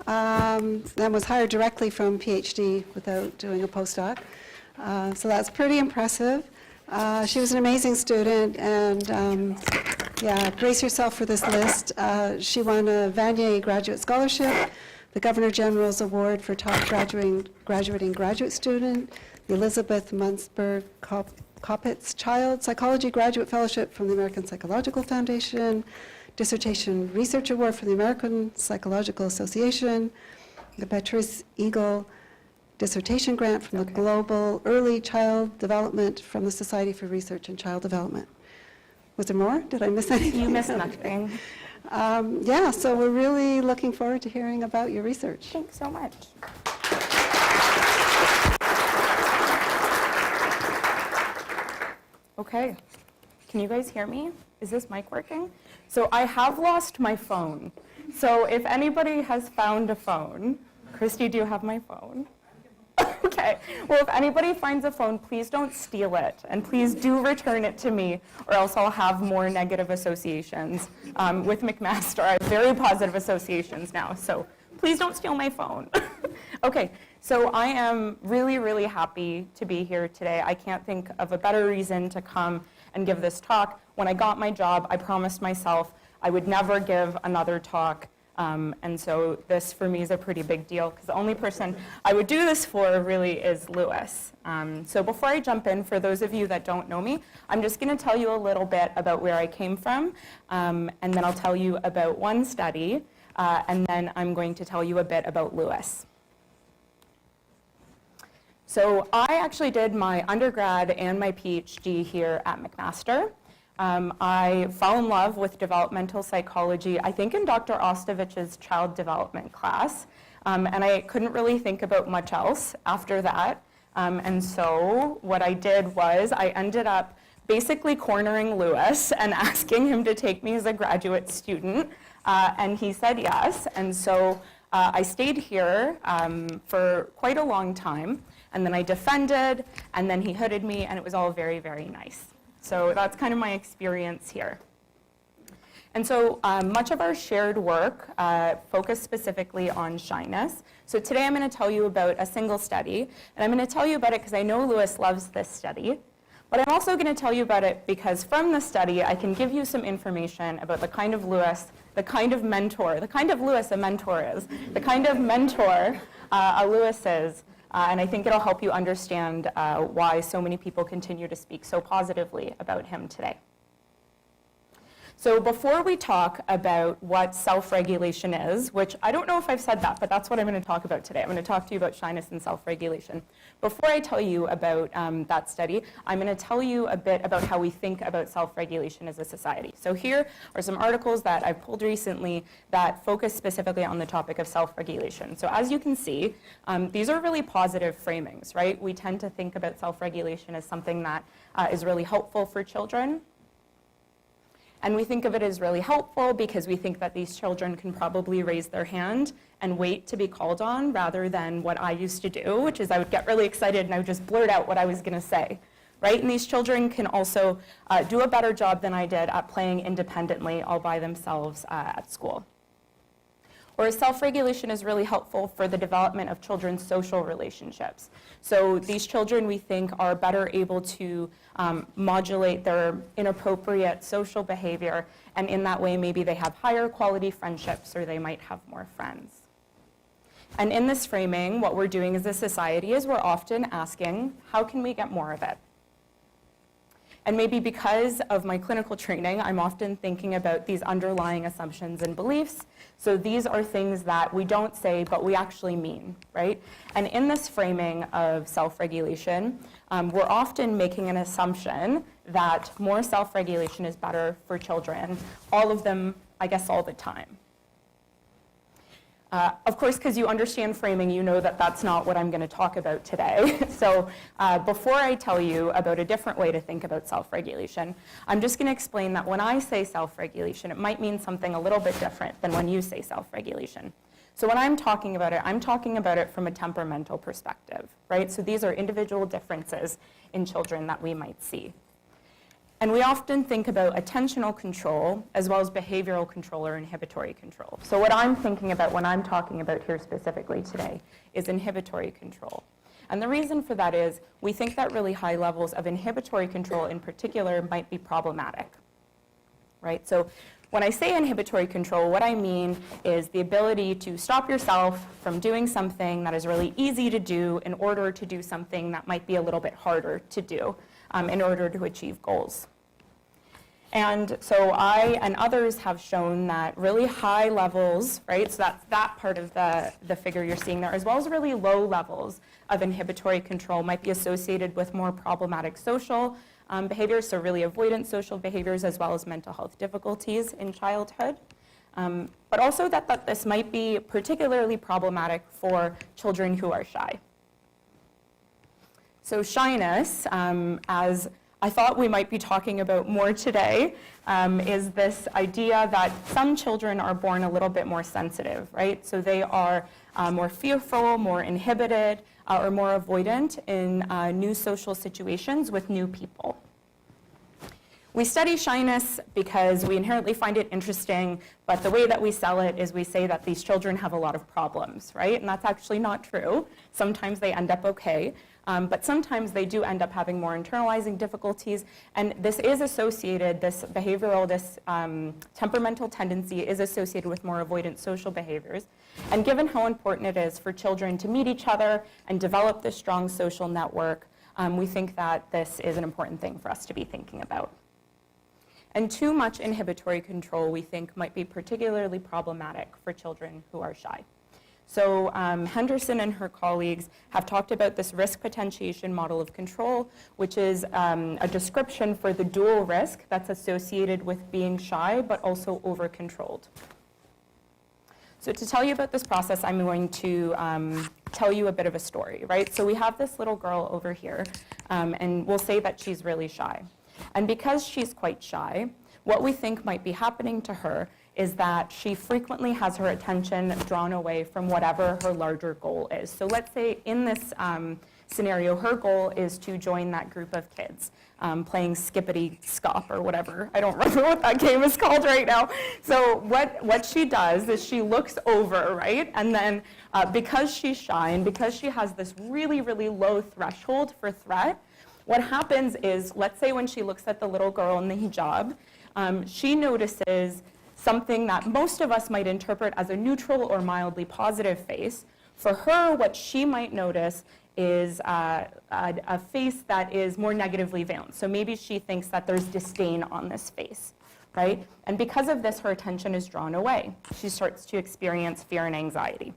and was hired directly from PhD without doing a postdoc. So that's pretty impressive. She was an amazing student, and yeah, brace yourself for this list. She won a Vanier Graduate Scholarship, the Governor General's Award for Top Graduating Graduate Student, the Elizabeth Munzberg Koppitz Child Psychology Graduate Fellowship from the American Psychological Foundation, Dissertation Research Award from the American Psychological Association, the Patrice Eagle Dissertation Grant from the Global Early Child Development from the Society for Research in Child Development. Was there more? Did I miss anything? You missed nothing. Yeah, so we're really looking forward to hearing about your research. Thanks so much. Okay, can you guys hear me? Is this mic working? So I have lost my phone. So if anybody has found a phone, Christy, do you have my phone? Okay, well, if anybody finds a phone, please don't steal it, and please do return it to me, or else I'll have more negative associations. With McMaster, I have very positive associations now, so please don't steal my phone. Okay, so I am really, really happy to be here today. I can't think of a better reason to come and give this talk. When I got my job, I promised myself I would never give another talk. And so this, for me, is a pretty big deal, because the only person I would do this for really is Lewis. So before I jump in, for those of you that don't know me, I'm just going to tell you a little bit about where I came from, and then I'll tell you about one study and then I'm going to tell you a bit about Lewis. So I actually did my undergrad and my PhD here at McMaster. I fell in love with developmental psychology, I think in Dr. Ostovich's child development class, and I couldn't really think about much else after that. And so what I did was I ended up basically cornering Lewis and asking him to take me as a graduate student, and he said yes. And so I stayed here for quite a long time, and then I defended, and then he hooded me, and it was all very, very nice. So that's kind of my experience here. And so much of our shared work focused specifically on shyness. So today I'm going to tell you about a single study, and I'm going to tell you about it because I know Lewis loves this study. But I'm also going to tell you about it because from the study I can give you some information about the kind of Lewis, the kind of mentor, the kind of Lewis a mentor is, the kind of mentor a Lewis is, and I think it'll help you understand why so many people continue to speak so positively about him today. So before we talk about what self-regulation is, which I don't know if I've said that, but that's what I'm going to talk about today. I'm going to talk to you about shyness and self-regulation. Before I tell you about that study, I'm going to tell you a bit about how we think about self-regulation as a society. So here are some articles that I've pulled recently that focus specifically on the topic of self-regulation. So as you can see, these are really positive framings, right? We tend to think about self-regulation as something that is really helpful for children. And we think of it as really helpful because we think that these children can probably raise their hand and wait to be called on rather than what I used to do, which is I would get really excited and I would just blurt out what I was going to say, right? And these children can also do a better job than I did at playing independently all by themselves at school. Or self-regulation is really helpful for the development of children's social relationships. So these children, we think, are better able to modulate their inappropriate social behavior, and in that way, maybe they have higher quality friendships or they might have more friends. And in this framing, what we're doing as a society is we're often asking, how can we get more of it? And maybe because of my clinical training, I'm often thinking about these underlying assumptions and beliefs. So these are things that we don't say, but we actually mean, right? And in this framing of self-regulation, we're often making an assumption that more self-regulation is better for children, all of them, I guess, all the time. Of course, because you understand framing, you know that that's not what I'm going to talk about today. So before I tell you about a different way to think about self-regulation, I'm just going to explain that when I say self-regulation, it might mean something a little bit different than when you say self-regulation. So when I'm talking about it from a temperamental perspective, right? So these are individual differences in children that we might see. And we often think about attentional control as well as behavioral control or inhibitory control. So what I'm thinking about when I'm talking about here specifically today is inhibitory control. And the reason for that is we think that really high levels of inhibitory control in particular might be problematic, right? So when I say inhibitory control, what I mean is the ability to stop yourself from doing something that is really easy to do in order to do something that might be a little bit harder to do. In order to achieve goals. And so I and others have shown that really high levels, right, so that's that part of the figure you're seeing there, as well as really low levels of inhibitory control might be associated with more problematic social behaviors, so really avoidant social behaviors as well as mental health difficulties in childhood. But also that this might be particularly problematic for children who are shy. So shyness, as I thought we might be talking about more today, is this idea that some children are born a little bit more sensitive, right? So they are more fearful, more inhibited, or more avoidant in new social situations with new people. We study shyness because we inherently find it interesting, but the way that we sell it is we say that these children have a lot of problems, right? And that's actually not true. Sometimes they end up okay. But sometimes they do end up having more internalizing difficulties, and this is associated, this behavioral, this temperamental tendency is associated with more avoidant social behaviors. And given how important it is for children to meet each other and develop this strong social network, we think that this is an important thing for us to be thinking about. And too much inhibitory control, we think, might be particularly problematic for children who are shy. So Henderson and her colleagues have talked about this risk potentiation model of control, which is a description for the dual risk that's associated with being shy, but also over-controlled. So to tell you about this process, I'm going to tell you a bit of a story, right? So we have this little girl over here, and we'll say that she's really shy. And because she's quite shy, what we think might be happening to her is that she frequently has her attention drawn away from whatever her larger goal is. So let's say in this scenario, her goal is to join that group of kids playing skippity scop or whatever. I don't remember what that game is called right now. So what she does is she looks over, right? And then because she's shy and because she has this really, really low threshold for threat, what happens is, let's say when she looks at the little girl in the hijab, she notices something that most of us might interpret as a neutral or mildly positive face. For her, what she might notice is a face that is more negatively veiled. So maybe she thinks that there's disdain on this face, right? And because of this, her attention is drawn away. She starts to experience fear and anxiety.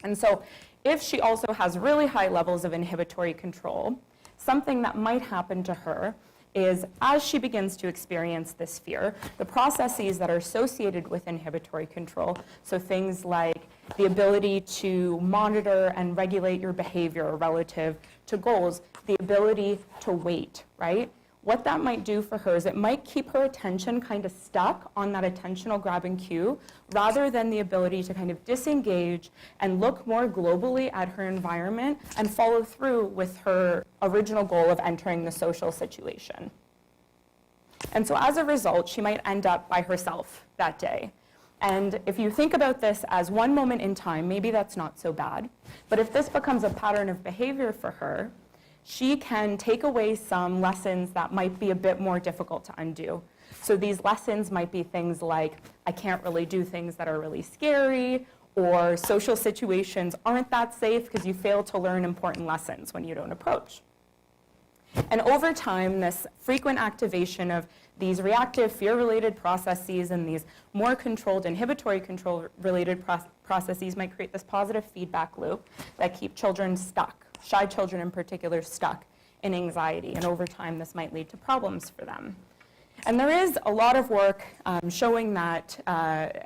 And so if she also has really high levels of inhibitory control, something that might happen to her is as she begins to experience this fear, the processes that are associated with inhibitory control, so things like the ability to monitor and regulate your behavior relative to goals, the ability to wait, right? What that might do for her is it might keep her attention kind of stuck on that attentional grabbing cue rather than the ability to kind of disengage and look more globally at her environment and follow through with her original goal of entering the social situation. And so as a result, she might end up by herself that day. And if you think about this as one moment in time, maybe that's not so bad. But if this becomes a pattern of behavior for her, she can take away some lessons that might be a bit more difficult to undo. So these lessons might be things like, I can't really do things that are really scary, or social situations aren't that safe because you fail to learn important lessons when you don't approach. And over time, this frequent activation of these reactive fear-related processes and these more controlled inhibitory control-related processes might create this positive feedback loop that keep children stuck, shy children in particular, stuck in anxiety. And over time, this might lead to problems for them. And there is a lot of work showing that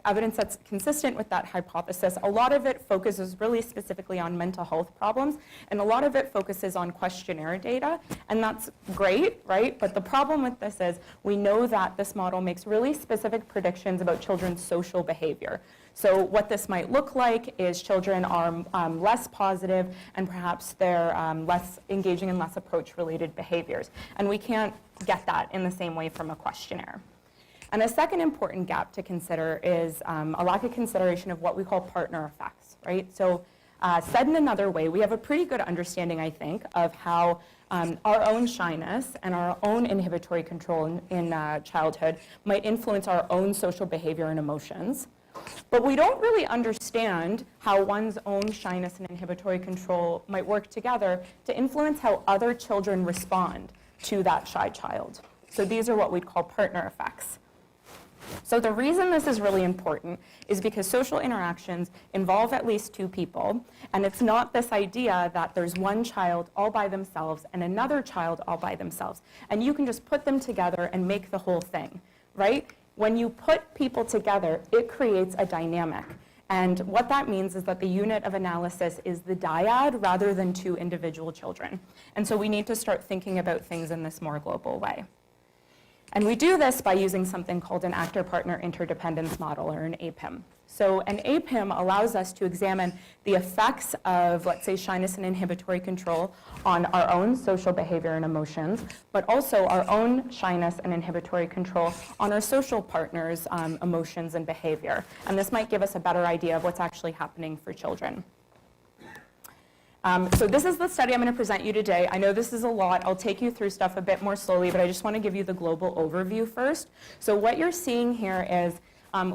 evidence that's consistent with that hypothesis. A lot of it focuses really specifically on mental health problems, and a lot of it focuses on questionnaire data, and that's great, right? But the problem with this is we know that this model makes really specific predictions about children's social behavior. So what this might look like is children are less positive, and perhaps they're less engaging in less approach-related behaviors. And we can't get that in the same way from a questionnaire. And a second important gap to consider is a lack of consideration of what we call partner effects, right? So said in another way, we have a pretty good understanding, I think, of how our own shyness and our own inhibitory control in childhood might influence our own social behavior and emotions. But we don't really understand how one's own shyness and inhibitory control might work together to influence how other children respond to that shy child. So these are what we'd call partner effects. So the reason this is really important is because social interactions involve at least two people, and it's not this idea that there's one child all by themselves and another child all by themselves, and you can just put them together and make the whole thing, right? When you put people together, it creates a dynamic. And what that means is that the unit of analysis is the dyad rather than two individual children. And so we need to start thinking about things in this more global way. And we do this by using something called an actor-partner interdependence model, or an APIM. So an APIM allows us to examine the effects of, let's say, shyness and inhibitory control on our own social behavior and emotions, but also our own shyness and inhibitory control on our social partners' emotions and behavior. And this might give us a better idea of what's actually happening for children. So this is the study I'm going to present you today. I know this is a lot. I'll take you through stuff a bit more slowly, but I just want to give you the global overview first. So what you're seeing here is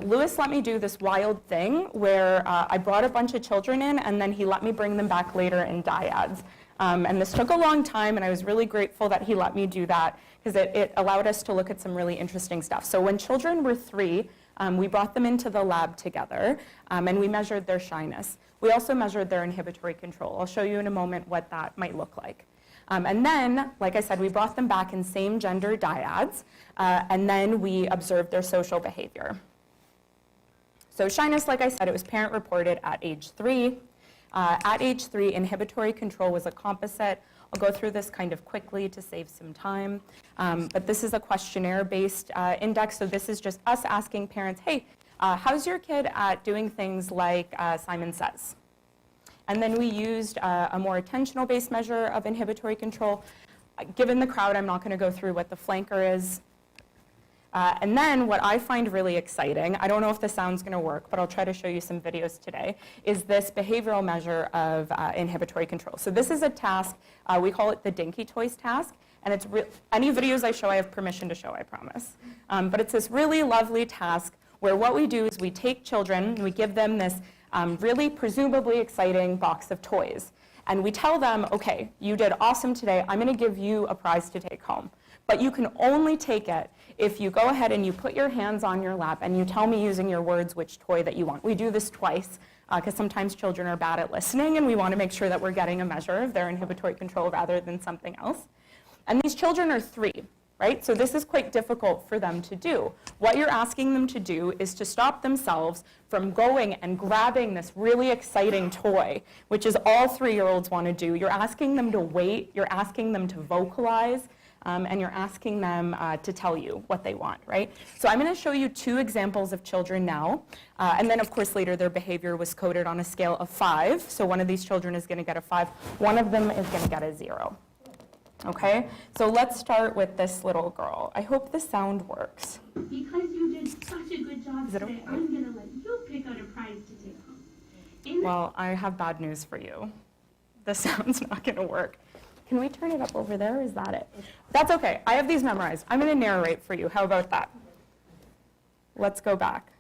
Lewis let me do this wild thing where I brought a bunch of children in, and then he let me bring them back later in dyads. And this took a long time, and I was really grateful that he let me do that because it allowed us to look at some really interesting stuff. So when children were 3, we brought them into the lab together, and we measured their shyness. We also measured their inhibitory control. I'll show you in a moment what that might look like. And then, like I said, we brought them back in same gender dyads, and then we observed their social behavior. So shyness, like I said, it was parent reported at age 3. At age 3, inhibitory control was a composite. I'll go through this kind of quickly to save some time. But this is a questionnaire-based index, so this is just us asking parents, hey, how's your kid at doing things like Simon Says? And then we used a more attentional-based measure of inhibitory control. Given the crowd, I'm not going to go through what the flanker is. And then what I find really exciting, I don't know if the sound's going to work, but I'll try to show you some videos today, is this behavioral measure of inhibitory control. So this is a task, we call it the Dinky Toys task, and it's any videos I show, I have permission to show, I promise. But it's this really lovely task where what we do is we take children and we give them this really presumably exciting box of toys. And we tell them, okay, you did awesome today, I'm going to give you a prize to take home. But you can only take it if you go ahead and you put your hands on your lap and you tell me using your words which toy that you want. We do this twice because sometimes children are bad at listening and we want to make sure that we're getting a measure of their inhibitory control rather than something else. And these children are 3, right? So this is quite difficult for them to do. What you're asking them to do is to stop themselves from going and grabbing this really exciting toy, which is all 3-year-olds want to do. You're asking them to wait, you're asking them to vocalize, and you're asking them to tell you what they want, right? So I'm going to show you 2 examples of children now, and then of course later their behavior was coded on a scale of 5. So one of these children is going to get a 5, one of them is going to get a 0. Okay, so let's start with this little girl. I hope the sound works. Because you did such a good job today, okay? I'm going to let you pick out a prize to take home. Well, I have bad news for you. The sound's not going to work. Can we turn it up over there, or is that it? That's okay, I have these memorized. I'm going to narrate for you. How about that? Let's go back.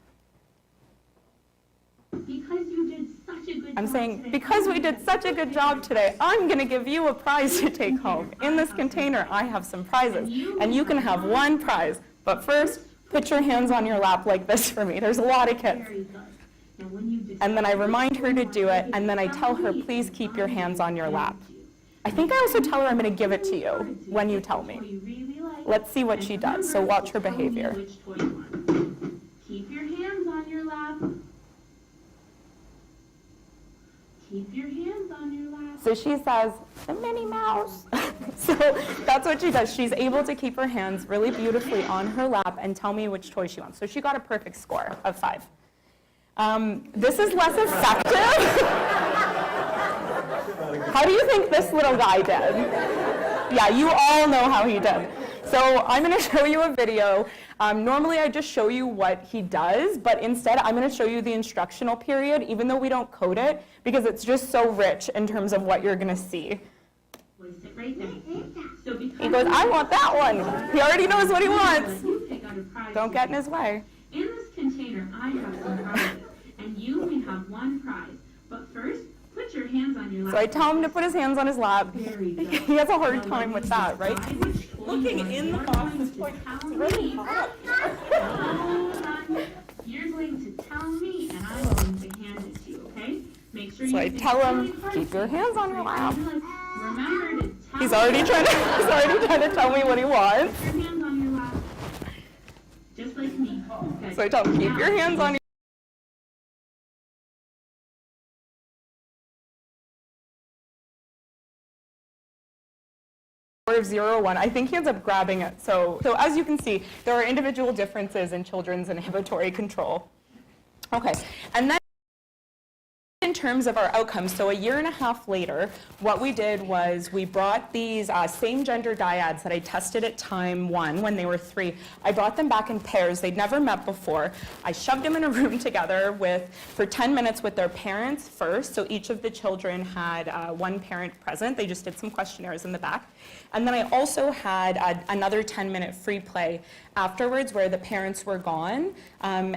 Because you did such a good I'm job saying, today, because we did such a good job today, I'm going to give you a prize to take home. In this container, I have some prizes, and you can have 1 prize. But first, put your hands on your lap like this for me. There's a lot of kids. Very good. Now, when you And then I remind her to do it, and then I tell her, please keep your hands on your lap. I think I also tell her I'm going to give it to you when you tell me. Let's see what she does. So watch her behavior. Keep your hands on your lap. Keep your hands on your lap. So she says, the Minnie Mouse. So that's what she does. She's able to keep her hands really beautifully on her lap and tell me which toy she wants. So she got a perfect score of 5. This is less effective. How do you think this little guy did? Yeah, you all know how he did. So I'm going to show you a video. Normally I just show you what he does, but instead I'm going to show you the instructional period, even though we don't code it, because it's just so rich in terms of what you're going to see. Sit right there. So He goes, I want that one. He already knows what he wants. you pick out a prize. Don't get in his way. In this container, I have some prizes, and you may have 1 prize. But first, put your hands on your lap. So I tell him to put his hands on his lap. Very good. He has a hard time with that, right? Looking in the box is really hot. You're going to tell me, and I'm going to hand it to you, okay? Make sure So you I tell him, keep your hands on your lap. Remember to tell He's already trying to tell me what he wants. your hands on your lap. Just like me. Good. So I tell him, keep your hands on your of 0 or 1. I think he ends up grabbing it. So as you can see, there are individual differences in children's inhibitory control. Okay, and then in terms of our outcomes, so a 1.5 years later, what we did was we brought these same gender dyads that I tested at time 1 when they were 3. I brought them back in pairs. They'd never met before. I shoved them in a room together for 10 minutes with their parents first. So each of the children had 1 parent present. They just did some questionnaires in the back. And then I also had another 10-minute free play afterwards where the parents were gone and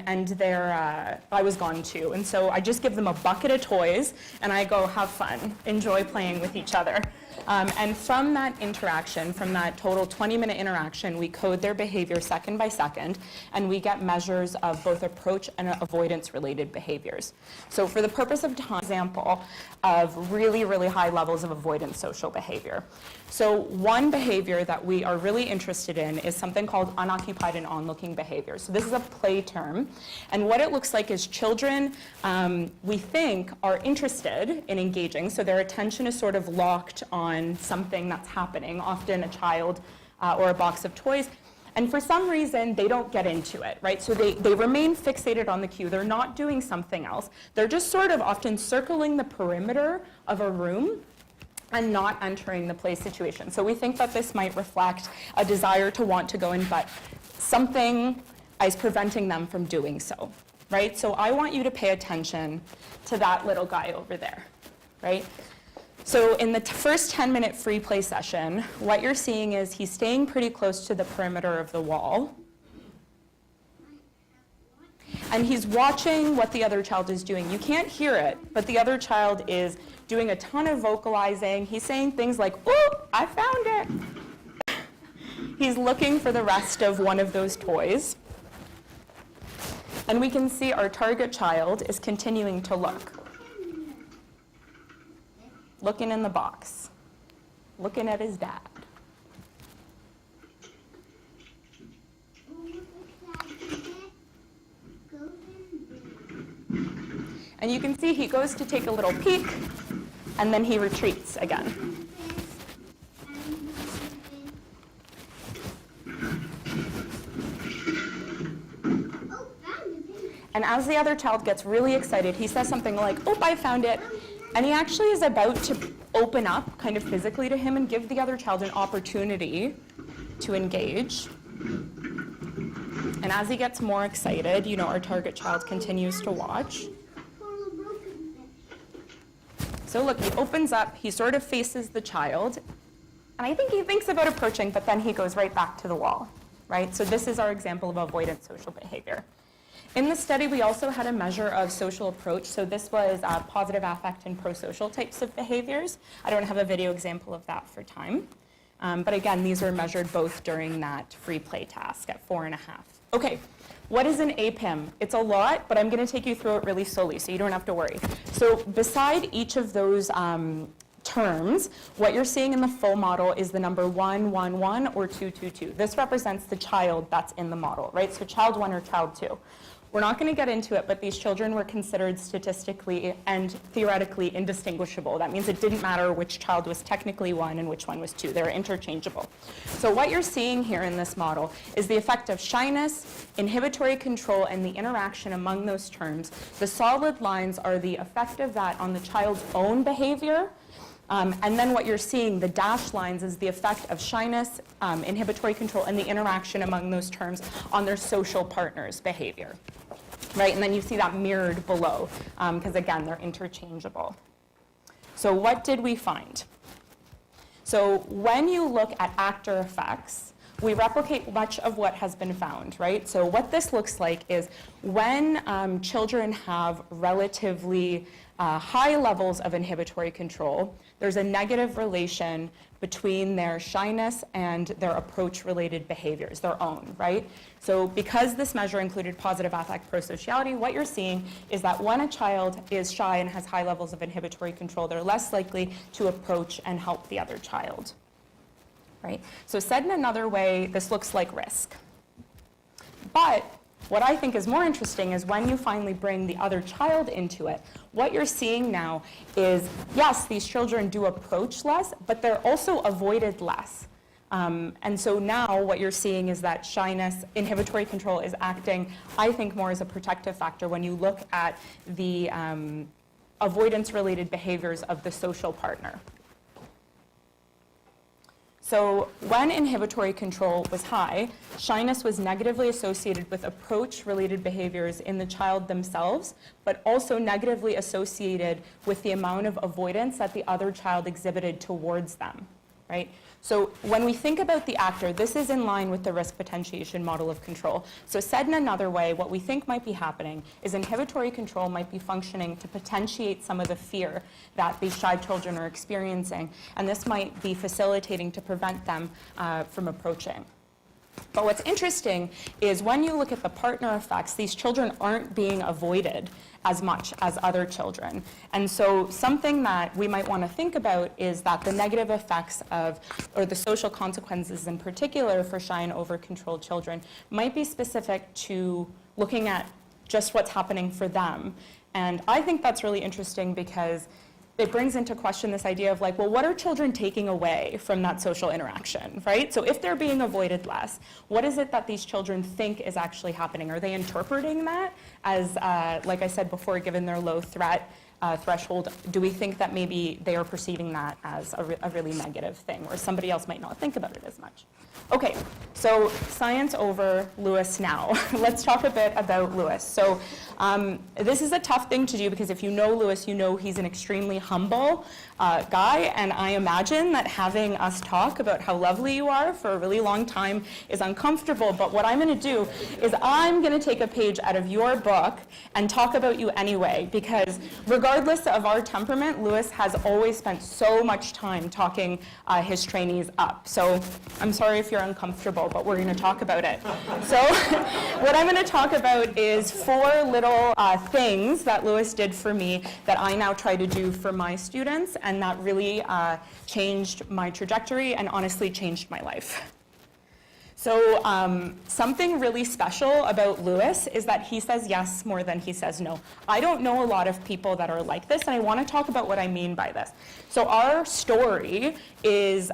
I was gone too. And so I just give them a bucket of toys and I go, have fun, enjoy playing with each other. And from that interaction, from that total 20-minute interaction, we code their behavior second by second, and we get measures of both approach and avoidance-related behaviors. So for the purpose of time, example of really, really high levels of avoidance social behavior. So one behavior that we are really interested in is something called unoccupied and onlooking behavior. So this is a play term, and what it looks like is children, we think, are interested in engaging, so their attention is sort of locked on something that's happening, often a child or a box of toys, and for some reason, they don't get into it, right? So they remain fixated on the cue. They're not doing something else. They're just sort of often circling the perimeter of a room and not entering the play situation. So we think that this might reflect a desire to want to go in, but something is preventing them from doing so, right? So I want you to pay attention to that little guy over there, right? So in the first 10-minute free play session, what you're seeing is he's staying pretty close to the perimeter of the wall. And he's watching what the other child is doing. You can't hear it, but the other child is doing a ton of vocalizing. He's saying things like, "Ooh, I found it." He's looking for the rest of one of those toys. And we can see our target child is continuing to look. Looking in the box. Looking at his dad. And you can see he goes to take a little peek, and then he retreats again. And as the other child gets really excited, he says something like, "Oh, I found it." And he actually is about to open up kind of physically to him and give the other child an opportunity to engage. And as he gets more excited, you know, our target child continues to watch. So look, he opens up, he sort of faces the child, and I think he thinks about approaching, but then he goes right back to the wall, right? So this is our example of avoidant social behavior. In the study, we also had a measure of social approach. So this was positive affect and prosocial types of behaviors. I don't have a video example of that for time. But again, these were measured both during that free play task at 4.5. Okay, what is an APIM? It's a lot, but I'm going to take you through it really slowly so you don't have to worry. So beside each of those terms, what you're seeing in the full model is the number 1, 1, 1, or 2, 2, 2. This represents the child that's in the model, right? So child 1 or child 2. We're not going to get into it, but these children were considered statistically and theoretically indistinguishable. That means it didn't matter which child was technically 1 and which one was 2. They were interchangeable. So what you're seeing here in this model is the effect of shyness, inhibitory control, and the interaction among those terms. The solid lines are the effect of that on the child's own behavior. And then what you're seeing, the dashed lines, is the effect of shyness, inhibitory control, and the interaction among those terms on their social partner's behavior. Right? And then you see that mirrored below, because again, they're interchangeable. So what did we find? So when you look at actor effects, we replicate much of what has been found, right? So what this looks like is when children have relatively high levels of inhibitory control, there's a negative relation between their shyness and their approach-related behaviors, their own, right? So because this measure included positive affect prosociality, what you're seeing is that when a child is shy and has high levels of inhibitory control, they're less likely to approach and help the other child, right? So said in another way, this looks like risk. But what I think is more interesting is when you finally bring the other child into it, what you're seeing now is, yes, these children do approach less, but they're also avoided less. And so now what you're seeing is that shyness, inhibitory control is acting, I think, more as a protective factor when you look at the avoidance-related behaviors of the social partner. So when inhibitory control was high, shyness was negatively associated with approach-related behaviors in the child themselves, but also negatively associated with the amount of avoidance that the other child exhibited towards them, right? So when we think about the actor, this is in line with the risk potentiation model of control. So said in another way, what we think might be happening is inhibitory control might be functioning to potentiate some of the fear that these shy children are experiencing, and this might be facilitating to prevent them from approaching. But what's interesting is when you look at the partner effects, these children aren't being avoided as much as other children. And so something that we might want to think about is that the negative effects of, or the social consequences in particular for shy and over-controlled children might be specific to looking at just what's happening for them. And I think that's really interesting because it brings into question this idea of like, well, what are children taking away from that social interaction, right? So if they're being avoided less, what is it that these children think is actually happening? Are they interpreting that as, like I said before, given their low threat threshold, do we think that maybe they are perceiving that as a really negative thing, where somebody else might not think about it as much? Okay, so science over Lewis now. Let's talk a bit about Lewis. So this is a tough thing to do because if you know Lewis, you know he's an extremely humble guy, and I imagine that having us talk about how lovely you are for a really long time is uncomfortable, but what I'm going to do is I'm going to take a page out of your book and talk about you anyway, because regardless of our temperament, Lewis has always spent so much time talking his trainees up. So I'm sorry if you're uncomfortable, but we're going to talk about it. So what I'm going to talk about is 4 little things that Lewis did for me that I now try to do for my students, and that really changed my trajectory and honestly changed my life. So something really special about Lewis is that he says yes more than he says no. I don't know a lot of people that are like this, and I want to talk about what I mean by this. So our story is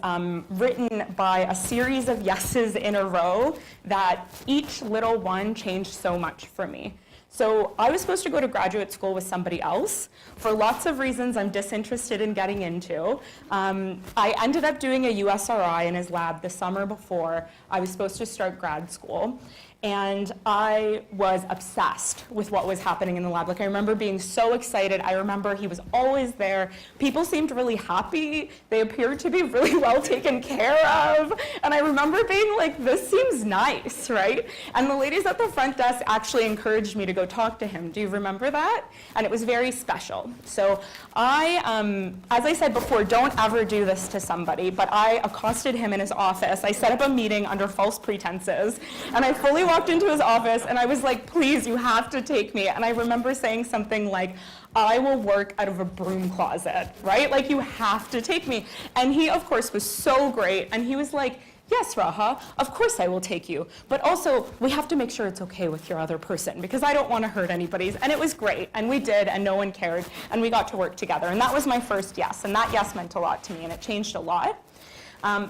written by a series of yeses in a row that each little one changed so much for me. So I was supposed to go to graduate school with somebody else. For lots of reasons I'm disinterested in getting into. I ended up doing a USRI in his lab the summer before I was supposed to start grad school. And I was obsessed with what was happening in the lab. Like, I remember being so excited. I remember he was always there. People seemed really happy. They appeared to be really well taken care of. And I remember being like, this seems nice, right? And the ladies at the front desk actually encouraged me to go talk to him. Do you remember that? And it was very special. So I, as I said before, don't ever do this to somebody, but I accosted him in his office. I set up a meeting under false pretenses, and I fully walked into his office and I was like, please, you have to take me. And I remember saying something like, I will work out of a broom closet, right? Like, you have to take me. And he, of course, was so great. And he was like, yes, Raha, of course I will take you. But also, we have to make sure it's okay with your other person because I don't want to hurt anybody's. And it was great. And we did, and no one cared. And we got to work together. And that was my first yes. And that yes meant a lot to me, and it changed a lot.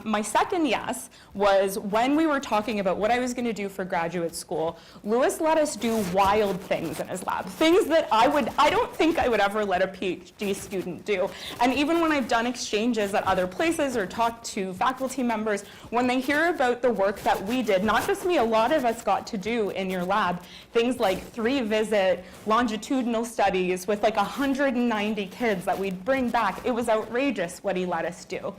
My second yes was when we were talking about what I was going to do for graduate school, Lewis let us do wild things in his lab, things that I don't think I would ever let a PhD student do. And even when I've done exchanges at other places or talked to faculty members, when they hear about the work that we did, not just me, a lot of us got to do in your lab, things like 3-visit longitudinal studies with like 190 kids that we'd bring back. It was outrageous what he let us do.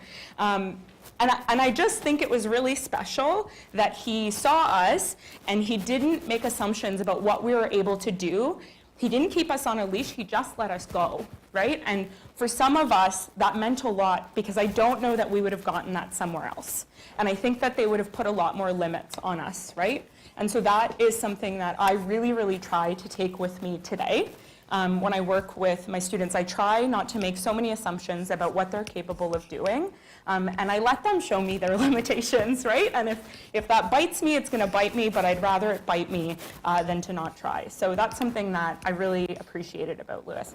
And I just think it was really special that he saw us and he didn't make assumptions about what we were able to do. He didn't keep us on a leash, he just let us go, right? And for some of us, that meant a lot because I don't know that we would have gotten that somewhere else. And I think that they would have put a lot more limits on us, right? And so that is something that I really, really try to take with me today. When I work with my students, I try not to make so many assumptions about what they're capable of doing. And I let them show me their limitations, right? And if that bites me, it's going to bite me, but I'd rather it bite me than to not try. So that's something that I really appreciated about Lewis.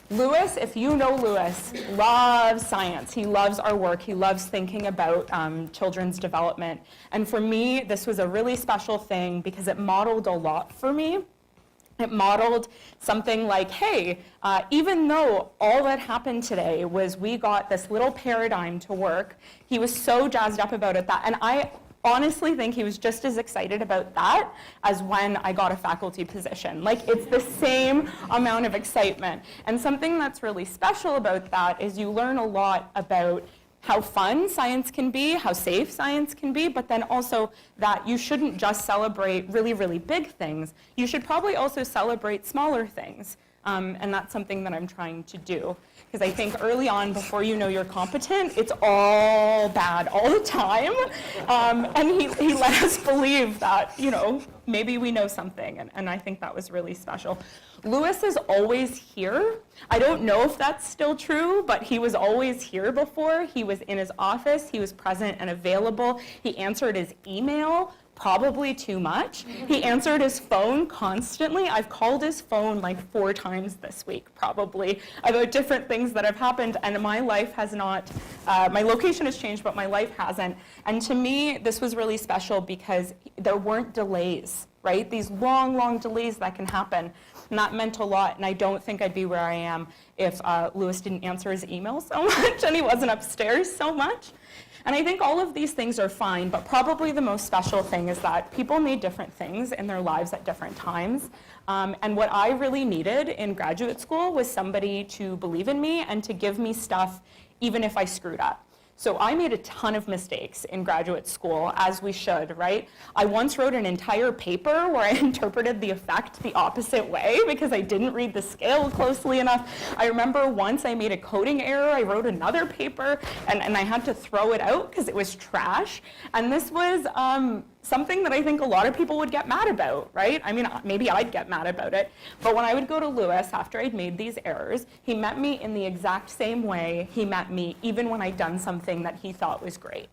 Lewis, if you know Lewis, loves science. He loves our work. He loves thinking about children's development. And for me, this was a really special thing because it modeled a lot for me. It modeled something like, hey, even though all that happened today was we got this little paradigm to work, he was so jazzed up about it and I honestly think he was just as excited about that as when I got a faculty position. Like, it's the same amount of excitement. And something that's really special about that is you learn a lot about how fun science can be, how safe science can be, but then also that you shouldn't just celebrate really, really big things. You should probably also celebrate smaller things. And that's something that I'm trying to do. Because I think early on, before you know you're competent, it's all bad all the time. And he let us believe that, you know, maybe we know something. And I think that was really special. Lewis is always here. I don't know if that's still true, but he was always here before. He was in his office. He was present and available. He answered his email probably too much. He answered his phone constantly. I've called his phone like 4 times this week, probably, about different things that have happened, and my life has not, my location has changed, but my life hasn't. And to me, this was really special because there weren't delays, right? These long, long delays that can happen. And that meant a lot, and I don't think I'd be where I am if Lewis didn't answer his email so much and he wasn't upstairs so much. And I think all of these things are fine, but probably the most special thing is that people need different things in their lives at different times. And what I really needed in graduate school was somebody to believe in me and to give me stuff even if I screwed up. So I made a ton of mistakes in graduate school, as we should, right? I once wrote an entire paper where I interpreted the effect the opposite way because I didn't read the scale closely enough. I remember once I made a coding error. I wrote another paper, and I had to throw it out because it was trash. And this was something that I think a lot of people would get mad about, right? I mean, maybe I'd get mad about it. But when I would go to Lewis after I'd made these errors, he met me in the exact same way he met me even when I'd done something that he thought was great,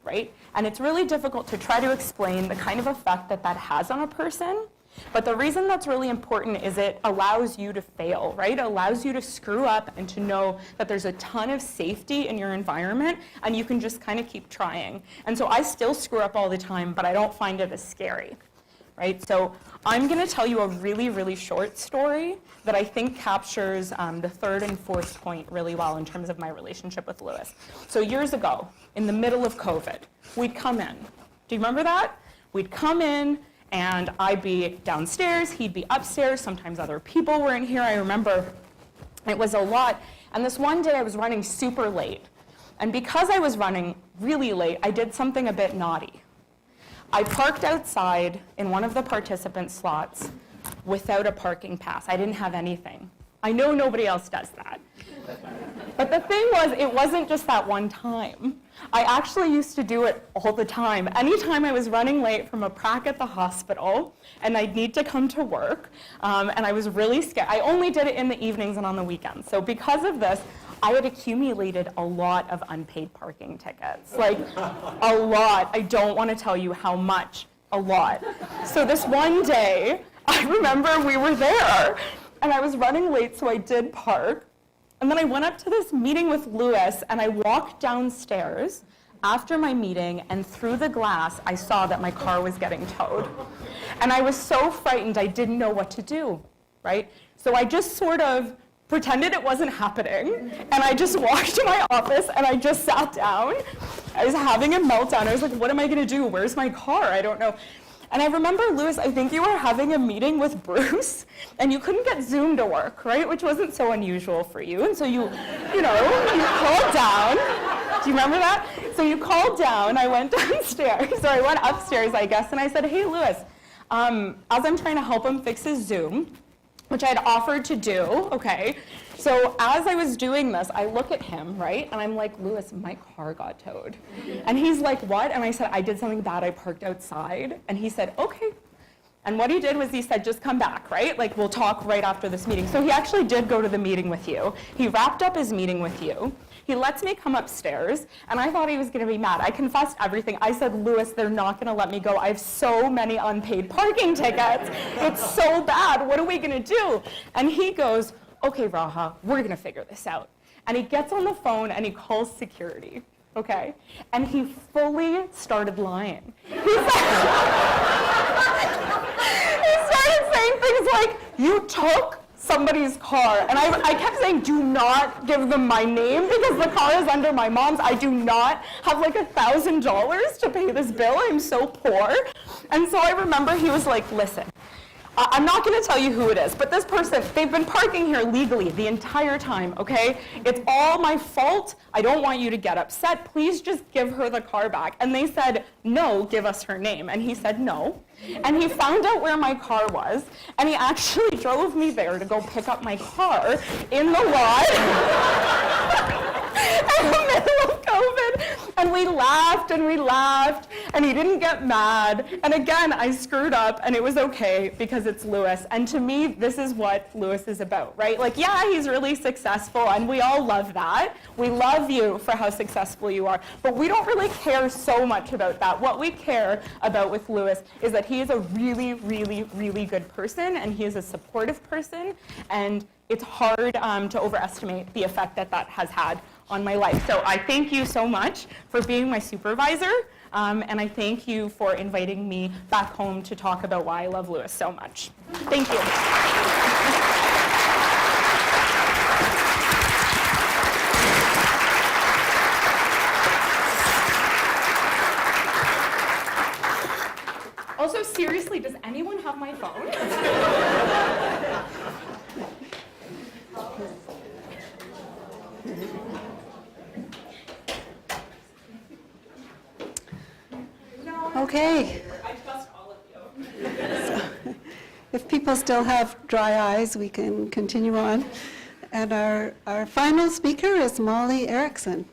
right? And it's really difficult to try to explain the kind of effect that that has on a person. But the reason that's really important is it allows you to fail, right? It allows you to screw up and to know that there's a ton of safety in your environment and you can just kind of keep trying. And so I still screw up all the time, but I don't find it as scary, right? So I'm going to tell you a really, really short story that I think captures the third and fourth point really well in terms of my relationship with Lewis. So years ago, in the middle of COVID, we'd come in. Do you remember that? We'd come in, and I'd be downstairs, he'd be upstairs, sometimes other people were in here. I remember it was a lot. And this one day I was running super late. And because I was running really late, I did something a bit naughty. I parked outside in one of the participant slots without a parking pass. I didn't have anything. I know nobody else does that. But the thing was, it wasn't just that one time. I actually used to do it all the time. Anytime I was running late from a prac at the hospital and I'd need to come to work, and I was really scared. I only did it in the evenings and on the weekends. So because of this, I had accumulated a lot of unpaid parking tickets. Like, a lot. I don't want to tell you how much. A lot. So this one day, I remember we were there, and I was running late, so I did park. And then I went up to this meeting with Lewis, and I walked downstairs after my meeting, and through the glass, I saw that my car was getting towed. And I was so frightened, I didn't know what to do, right? So I just sort of pretended it wasn't happening, and I just walked to my office, and I just sat down. I was having a meltdown. I was like, what am I going to do? Where's my car? I don't know. And I remember, Lewis, I think you were having a meeting with Bruce, and you couldn't get Zoom to work, right? Which wasn't so unusual for you. And so you called down. Do you remember that? So you called down. I went downstairs, or I went upstairs, I guess, and I said, hey, Lewis, as I'm trying to help him fix his Zoom, which I had offered to do, okay? So as I was doing this, I look at him, right? And I'm like, Lewis, my car got towed. And he's like, what? And I said, I did something bad. I parked outside. And he said, okay. And what he did was he said, just come back, right? Like, we'll talk right after this meeting. So he actually did go to the meeting with you. He wrapped up his meeting with you. He lets me come upstairs, and I thought he was going to be mad. I confessed everything. I said, Lewis, they're not going to let me go. I have so many unpaid parking tickets. It's so bad. What are we going to do? And he goes, okay, Raha, we're going to figure this out. And he gets on the phone, and he calls security, okay? And he fully started lying. He started saying things like, you took somebody's car. And I kept saying, do not give them my name because the car is under my mom's. I do not have like $1,000 to pay this bill. I'm so poor. And so I remember he was like, listen, I'm not going to tell you who it is, but this person, they've been parking here legally the entire time, okay? It's all my fault. I don't want you to get upset. Please just give her the car back. And they said, no, give us her name. And he said, no. And he found out where my car was, and he actually drove me there to go pick up my car in the lot in the middle of COVID. And we laughed, and he didn't get mad. And again, I screwed up, and it was okay because it's Lewis. And to me, this is what Lewis is about, right? Like, yeah, he's really successful, and we all love that. We love you for how successful you are, but we don't really care so much about that. What we care about with Lewis is that he is a really, really, really good person, and he is a supportive person, and it's hard to overestimate the effect that that has had on my life. So I thank you so much for being my supervisor, and I thank you for inviting me back home to talk about why I love Lewis so much. Thank you. Also, seriously, does anyone have my phone? Okay. I trust all of you. If people still have dry eyes, we can continue on. And our final speaker is Mollie Eriksson.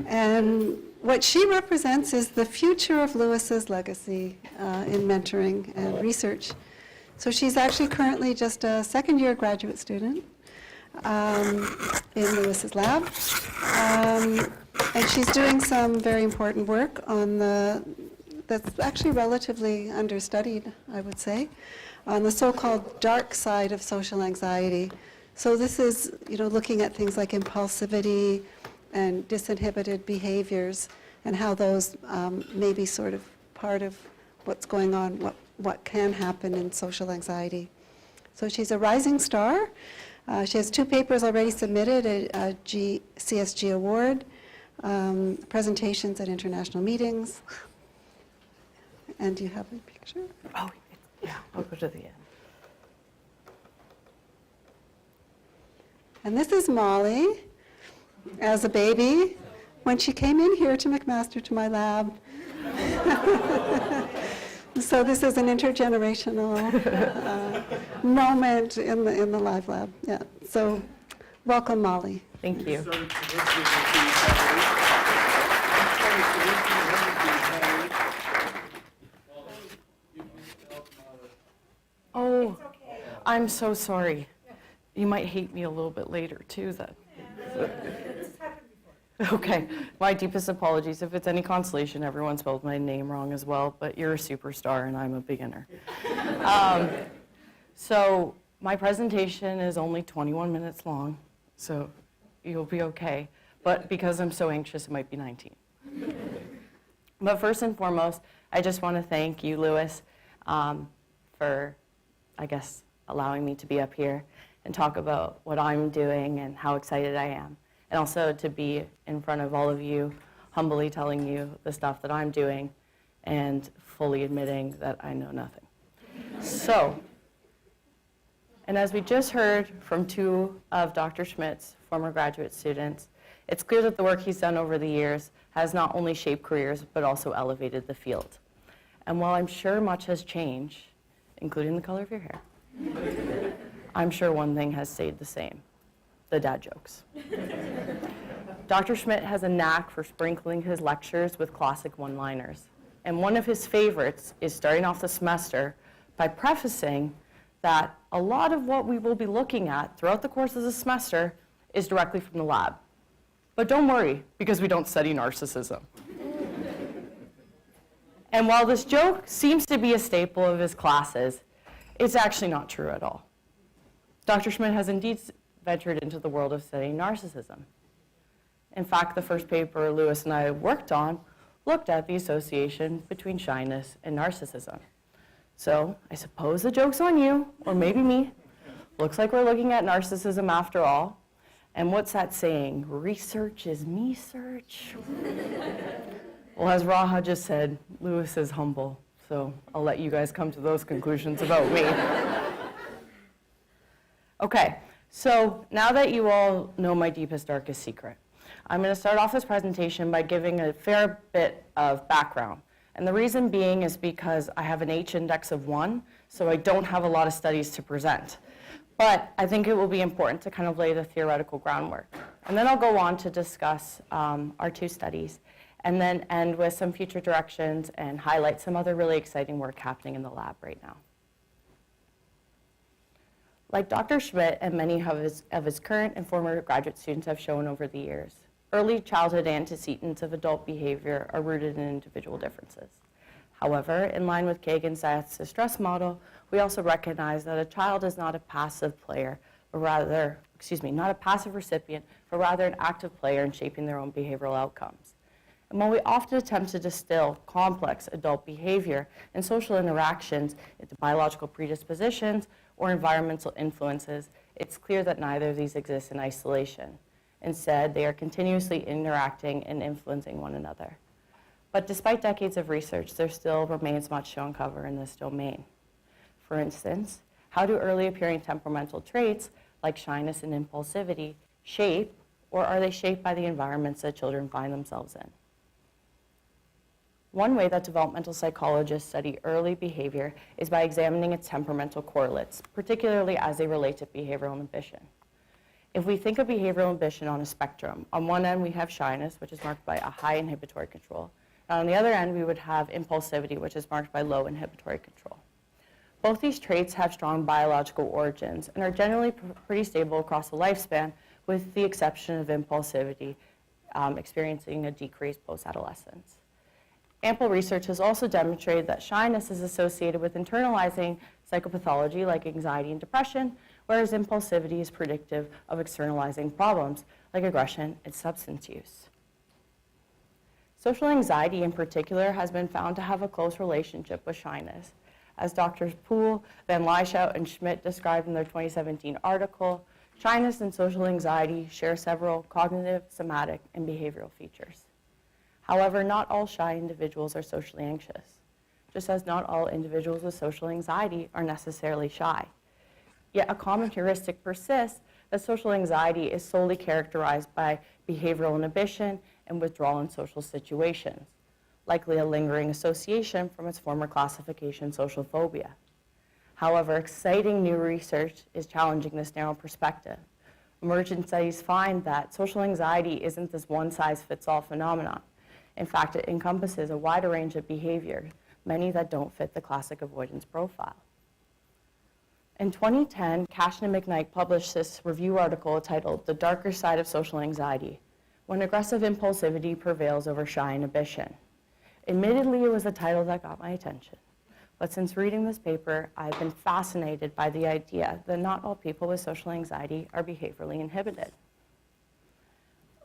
And what she represents is the future of Lewis's legacy in mentoring and research. So she's actually currently just a second-year graduate student in Lewis's lab. And she's doing some very important work on that's actually relatively understudied, I would say, on the so-called dark side of social anxiety. So this is, looking at things like impulsivity and disinhibited behaviors and how those may be sort of part of what's going on, what can happen in social anxiety. So she's a rising star. She has 2 papers already submitted, a CSG award, presentations at international meetings. And do you have a picture? Oh, yeah, I'll go to the end. And this is Mollie as a baby when she came in here to McMaster to my lab. So this is an intergenerational moment in the live lab. Yeah. So welcome, Mollie. Thank you. Oh, I'm so sorry. You might hate me a little bit later, too, then. Okay, my deepest apologies. If it's any consolation, everyone spelled my name wrong as well, but you're a superstar and I'm a beginner. So my presentation is only 21 minutes long, so you'll be okay. But because I'm so anxious, it might be 19. But first and foremost, I just want to thank you, Lewis, for, I guess, allowing me to be up here and talk about what I'm doing and how excited I am. And also to be in front of all of you, humbly telling you the stuff that I'm doing and fully admitting that I know nothing. So, and as we just heard from 2 of Dr. Schmidt's former graduate students, it's clear that the work he's done over the years has not only shaped careers, but also elevated the field. And while I'm sure much has changed, including the color of your hair, I'm sure one thing has stayed the same: the dad jokes. Dr. Schmidt has a knack for sprinkling his lectures with classic one-liners. And one of his favorites is starting off the semester by prefacing that a lot of what we will be looking at throughout the course of the semester is directly from the lab. But don't worry, because we don't study narcissism. And while this joke seems to be a staple of his classes, it's actually not true at all. Dr. Schmidt has indeed ventured into the world of studying narcissism. In fact, the first paper Lewis and I worked on looked at the association between shyness and narcissism. So I suppose the joke's on you, or maybe me. Looks like we're looking at narcissism after all. And what's that saying? Research is me-search? Well, as Raha just said, Lewis is humble, So I'll let you guys come to those conclusions about me. Okay, so now that you all know my deepest, darkest secret, I'm going to start off this presentation by giving a fair bit of background. And the reason being is because I have an H index of 1, so I don't have a lot of studies to present. But I think it will be important to kind of lay the theoretical groundwork. And then I'll go on to discuss our 2 studies, and then end with some future directions and highlight some other really exciting work happening in the lab right now. Like Dr. Schmidt and many of his current and former graduate students have shown over the years, early childhood antecedents of adult behavior are rooted in individual differences. However, in line with Kagan's distress model, we also recognize that a child is not a passive player, but rather, not a passive recipient, but rather an active player in shaping their own behavioral outcomes. And while we often attempt to distill complex adult behavior and social interactions into biological predispositions or environmental influences, it's clear that neither of these exist in isolation. Instead, they are continuously interacting and influencing one another. But despite decades of research, there still remains much to uncover in this domain. For instance, how do early appearing temperamental traits like shyness and impulsivity shape, or are they shaped by the environments that children find themselves in? One way that developmental psychologists study early behavior is by examining its temperamental correlates, particularly as they relate to behavioral inhibition. If we think of behavioral inhibition on a spectrum, on one end we have shyness, which is marked by a high inhibitory control. And on the other end, we would have impulsivity, which is marked by low inhibitory control. Both these traits have strong biological origins and are generally pretty stable across the lifespan, with the exception of impulsivity experiencing a decrease post-adolescence. Ample research has also demonstrated that shyness is associated with internalizing psychopathology like anxiety and depression, whereas impulsivity is predictive of externalizing problems like aggression and substance use. Social anxiety in particular has been found to have a close relationship with shyness. As Drs. Poole, Van Lieshout, and Schmidt described in their 2017 article, shyness and social anxiety share several cognitive, somatic, and behavioral features. However, not all shy individuals are socially anxious, just as not all individuals with social anxiety are necessarily shy. Yet a common heuristic persists that social anxiety is solely characterized by behavioral inhibition and withdrawal in social situations, likely a lingering association from its former classification, social phobia. However, exciting new research is challenging this narrow perspective. Emergent studies find that social anxiety isn't this one-size-fits-all phenomenon. In fact, it encompasses a wider range of behaviors, many that don't fit the classic avoidance profile. In 2010, Cashin and McKnight published this review article titled "The Darker Side of Social Anxiety: When Aggressive Impulsivity Prevails Over Shy Inhibition." Admittedly, it was a title that got my attention. But since reading this paper, I've been fascinated by the idea that not all people with social anxiety are behaviorally inhibited.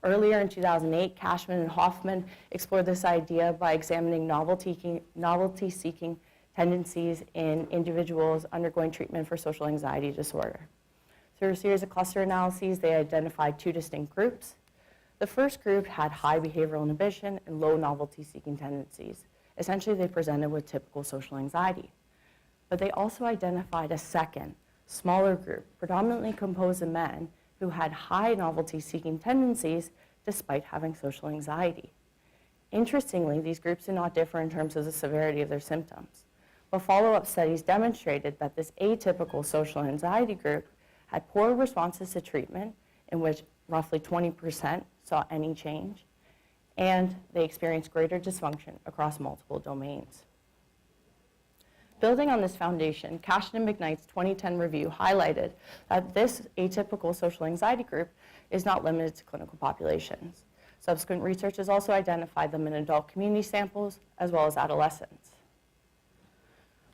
Earlier in 2008, Cashman and Hoffman explored this idea by examining novelty-seeking tendencies in individuals undergoing treatment for social anxiety disorder. Through a series of cluster analyses, they identified 2 distinct groups. The first group had high behavioral inhibition and low novelty-seeking tendencies. Essentially, they presented with typical social anxiety. But they also identified a second, smaller group, predominantly composed of men, who had high novelty-seeking tendencies despite having social anxiety. Interestingly, these groups do not differ in terms of the severity of their symptoms. But follow-up studies demonstrated that this atypical social anxiety group had poor responses to treatment, in which roughly 20% saw any change, and they experienced greater dysfunction across multiple domains. Building on this foundation, Cashin and McKnight's 2010 review highlighted that this atypical social anxiety group is not limited to clinical populations. Subsequent research has also identified them in adult community samples as well as adolescents.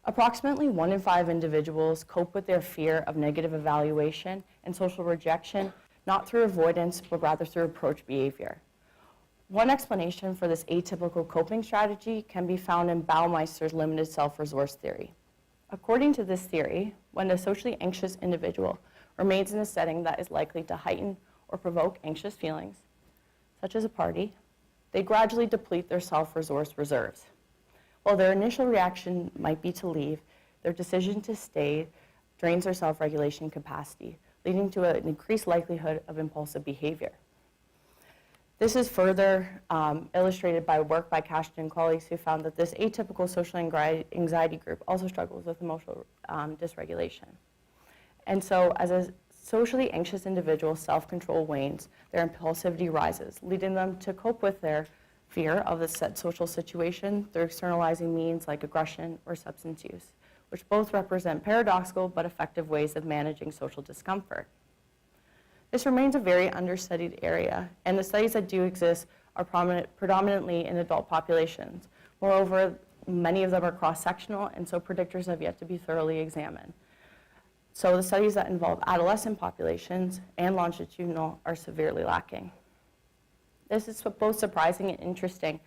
Approximately 1 in 5 individuals cope with their fear of negative evaluation and social rejection, not through avoidance, but rather through approach behavior. One explanation for this atypical coping strategy can be found in Baumeister's limited self-resource theory. According to this theory, when a socially anxious individual remains in a setting that is likely to heighten or provoke anxious feelings, such as a party, they gradually deplete their self-resource reserves. While their initial reaction might be to leave, their decision to stay drains their self-regulation capacity, leading to an increased likelihood of impulsive behavior. This is further illustrated by work by Cashton and colleagues who found that this atypical social anxiety group also struggles with emotional dysregulation. And so as a socially anxious individual's self-control wanes, their impulsivity rises, leading them to cope with their fear of the set social situation through externalizing means like aggression or substance use, which both represent paradoxical but effective ways of managing social discomfort. This remains a very understudied area, and the studies that do exist are predominantly in adult populations. Moreover, many of them are cross-sectional, and so predictors have yet to be thoroughly examined. So the studies that involve adolescent populations and longitudinal are severely lacking. This is both surprising and interesting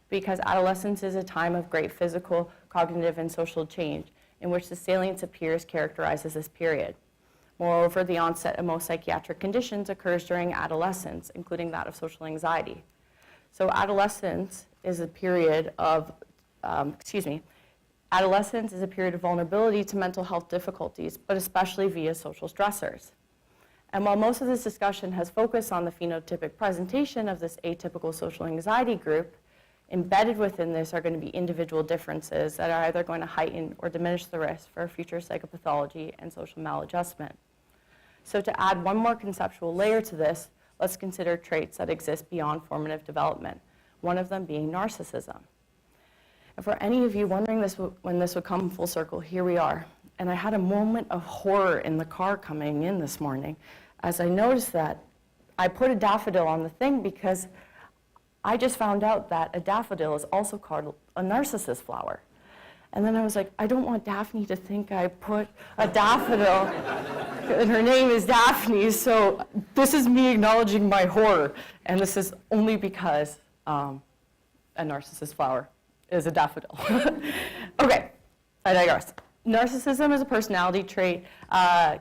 because adolescence is a time of great physical, cognitive, and social change in which the salience of peers characterizes this period. Moreover, the onset of most psychiatric conditions occurs during adolescence, including that of social anxiety. So adolescence is a period of, adolescence is a period of vulnerability to mental health difficulties, but especially via social stressors. And while most of this discussion has focused on the phenotypic presentation of this atypical social anxiety group, embedded within this are going to be individual differences that are either going to heighten or diminish the risk for future psychopathology and social maladjustment. So to add one more conceptual layer to this, let's consider traits that exist beyond formative development, one of them being narcissism. And for any of you wondering when this would come full circle, here we are. And I had a moment of horror in the car coming in this morning as I noticed that I put a daffodil on the thing because I just found out that a daffodil is also called a narcissus flower. And then I was like, I don't want Daphne to think I put a daffodil, and her name is Daphne, so this is me acknowledging my horror. And this is only because a narcissus flower is a daffodil. Okay, I digress. Narcissism is a personality trait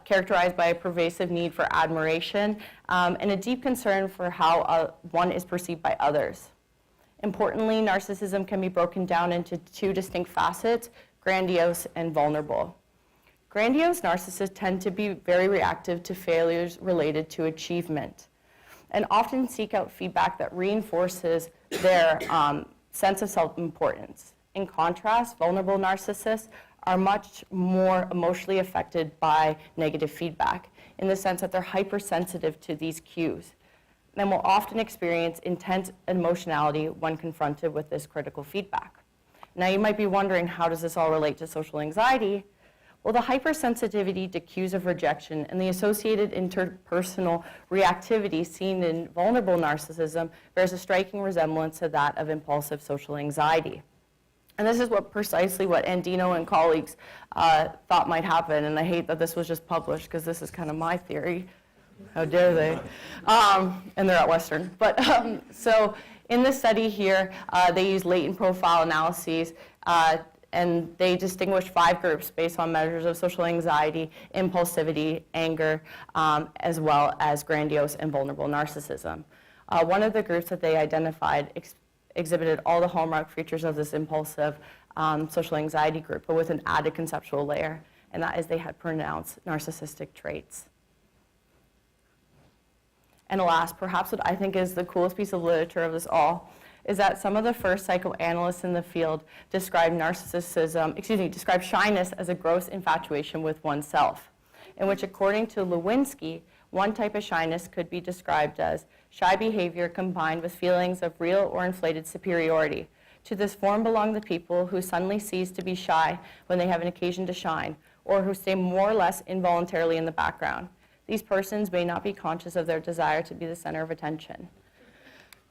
characterized by a pervasive need for admiration and a deep concern for how one is perceived by others. Importantly, narcissism can be broken down into two distinct facets, grandiose and vulnerable. Grandiose narcissists tend to be very reactive to failures related to achievement and often seek out feedback that reinforces their sense of self-importance. In contrast, vulnerable narcissists are much more emotionally affected by negative feedback in the sense that they're hypersensitive to these cues and will often experience intense emotionality when confronted with this critical feedback. Now you might be wondering, how does this all relate to social anxiety? Well, the hypersensitivity to cues of rejection and the associated interpersonal reactivity seen in vulnerable narcissism bears a striking resemblance to that of impulsive social anxiety. And this is precisely what Andino and colleagues thought might happen, and I hate that this was just published because this is kind of my theory. How dare they? And they're at Western. But so in this study here, they use latent profile analyses, and they distinguished 5 groups based on measures of social anxiety, impulsivity, anger, as well as grandiose and vulnerable narcissism. One of the groups that they identified exhibited all the hallmark features of this impulsive social anxiety group, but with an added conceptual layer, and that is they had pronounced narcissistic traits. And last, perhaps what I think is the coolest piece of literature of this all, is that some of the first psychoanalysts in the field describe shyness as a gross infatuation with oneself, in which, according to Lewinsky, one type of shyness could be described as shy behavior combined with feelings of real or inflated superiority. To this form belong the people who suddenly cease to be shy when they have an occasion to shine, or who stay more or less involuntarily in the background. These persons may not be conscious of their desire to be the center of attention.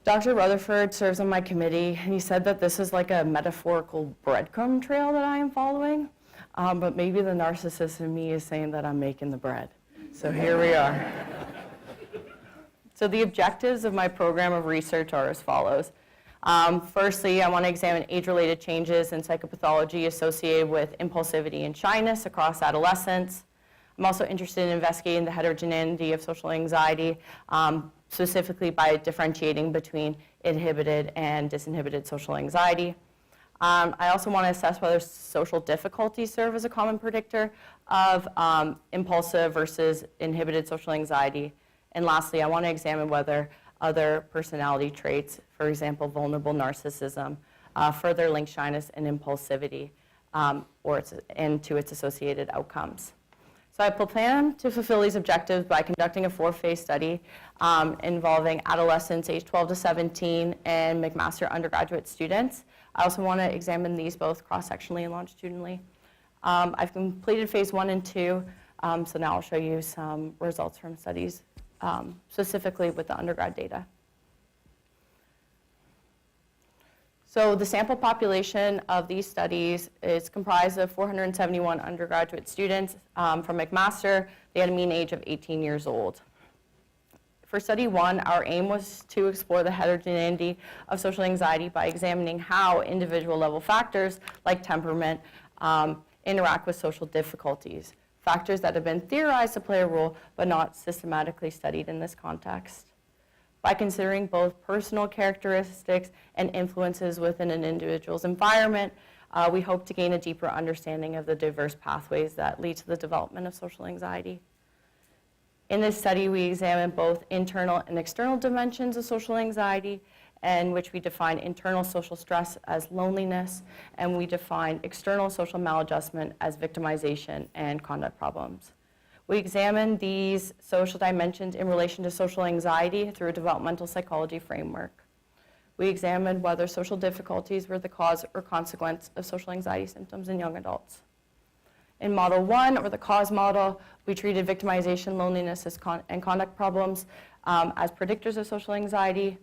Dr. Rutherford serves on my committee, and he said that this is like a metaphorical breadcrumb trail that I am following, but maybe the narcissist in me is saying that I'm making the bread. So here we are. So the objectives of my program of research are as follows. Firstly, I want to examine age-related changes in psychopathology associated with impulsivity and shyness across adolescence. I'm also interested in investigating the heterogeneity of social anxiety, specifically by differentiating between inhibited and disinhibited social anxiety. I also want to assess whether social difficulties serve as a common predictor of impulsive versus inhibited social anxiety. And lastly, I want to examine whether other personality traits, for example, vulnerable narcissism, further link shyness and impulsivity and to its associated outcomes. So I plan to fulfill these objectives by conducting a 4-phase study involving adolescents aged 12 to 17 and McMaster undergraduate students. I also want to examine these both cross-sectionally and longitudinally. I've completed phase 1 and 2, so now I'll show you some results from studies, specifically with the undergrad data. So the sample population of these studies is comprised of 471 undergraduate students from McMaster. They had a mean age of 18 years old. For study 1, our aim was to explore the heterogeneity of social anxiety by examining how individual level factors like temperament interact with social difficulties, factors that have been theorized to play a role but not systematically studied in this context. By considering both personal characteristics and influences within an individual's environment, we hope to gain a deeper understanding of the diverse pathways that lead to the development of social anxiety. In this study, we examined both internal and external dimensions of social anxiety, in which we define internal social stress as loneliness, and we define external social maladjustment as victimization and conduct problems. We examined these social dimensions in relation to social anxiety through a developmental psychology framework. We examined whether social difficulties were the cause or consequence of social anxiety symptoms in young adults. In Model 1, or the cause model, we treated victimization, loneliness, and conduct problems as predictors of social anxiety.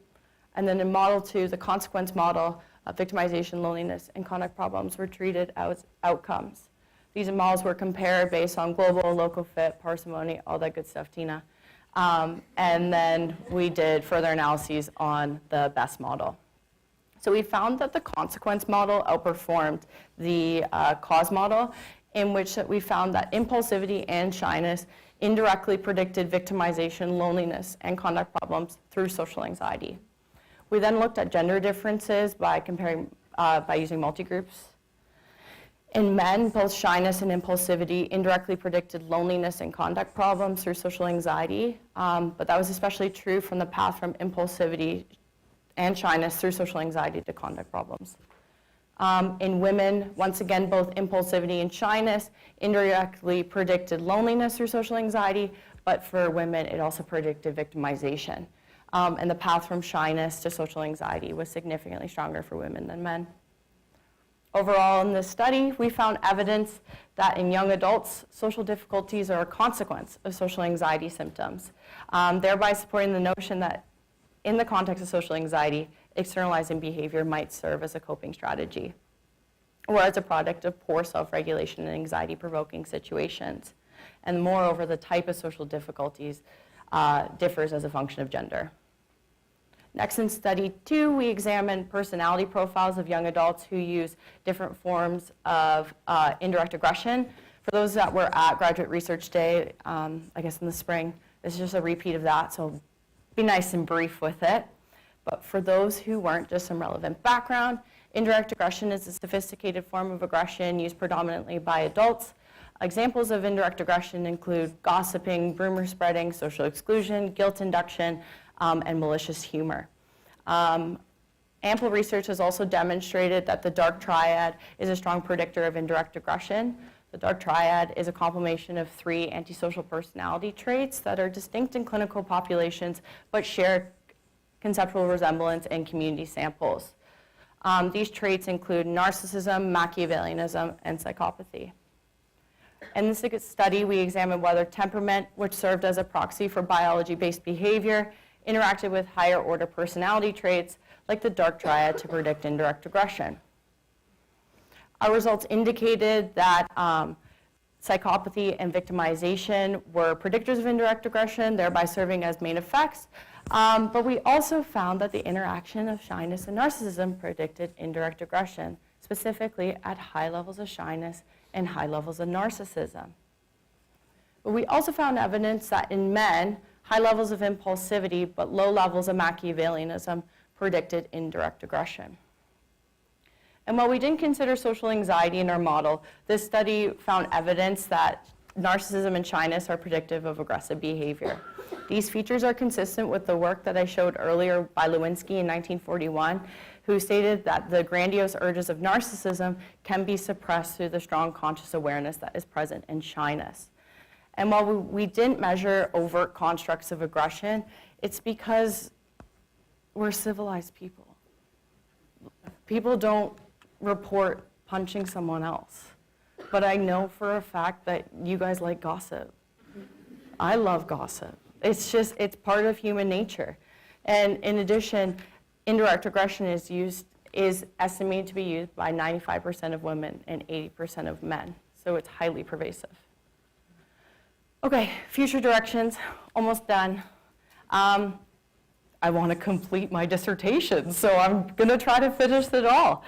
And then in Model 2, the consequence model, victimization, loneliness, and conduct problems were treated as outcomes. These models were compared based on global, local fit, parsimony, all that good stuff, Tina. And then we did further analyses on the best model. So we found that the consequence model outperformed the cause model, in which we found that impulsivity and shyness indirectly predicted victimization, loneliness, and conduct problems through social anxiety. We then looked at gender differences by comparing, by using multigroups. In men, both shyness and impulsivity indirectly predicted loneliness and conduct problems through social anxiety, but that was especially true from the path from impulsivity and shyness through social anxiety to conduct problems. In women, once again, both impulsivity and shyness indirectly predicted loneliness through social anxiety, but for women, it also predicted victimization. And the path from shyness to social anxiety was significantly stronger for women than men. Overall, in this study, we found evidence that in young adults, social difficulties are a consequence of social anxiety symptoms, thereby supporting the notion that in the context of social anxiety, externalizing behavior might serve as a coping strategy, or as a product of poor self-regulation and anxiety-provoking situations. And moreover, the type of social difficulties differs as a function of gender. Next, in study 2, we examined personality profiles of young adults who use different forms of indirect aggression. For those that were at Graduate Research Day, I guess in the spring, this is just a repeat of that, so be nice and brief with it. But for those who weren't, just some relevant background, indirect aggression is a sophisticated form of aggression used predominantly by adults. Examples of indirect aggression include gossiping, rumor spreading, social exclusion, guilt induction, and malicious humor. Ample research has also demonstrated that the dark triad is a strong predictor of indirect aggression. The dark triad is a combination of 3 antisocial personality traits that are distinct in clinical populations but share conceptual resemblance in community samples. These traits include narcissism, Machiavellianism, and psychopathy. In this study, we examined whether temperament, which served as a proxy for biology-based behavior, interacted with higher order personality traits like the dark triad to predict indirect aggression. Our results indicated that psychopathy and victimization were predictors of indirect aggression, thereby serving as main effects. But we also found that the interaction of shyness and narcissism predicted indirect aggression, specifically at high levels of shyness and high levels of narcissism. But we also found evidence that in men, high levels of impulsivity but low levels of Machiavellianism predicted indirect aggression. And while we didn't consider social anxiety in our model, this study found evidence that narcissism and shyness are predictive of aggressive behavior. These features are consistent with the work that I showed earlier by Lewinsky in 1941, who stated that the grandiose urges of narcissism can be suppressed through the strong conscious awareness that is present in shyness. And while we didn't measure overt constructs of aggression, it's because we're civilized people. People don't report punching someone else. But I know for a fact that you guys like gossip. I love gossip. It's part of human nature. And in addition, indirect aggression is estimated to be used by 95% of women and 80% of men. So it's highly pervasive. Okay, future directions, almost done. I want to complete my dissertation, so I'm going to try to finish it all.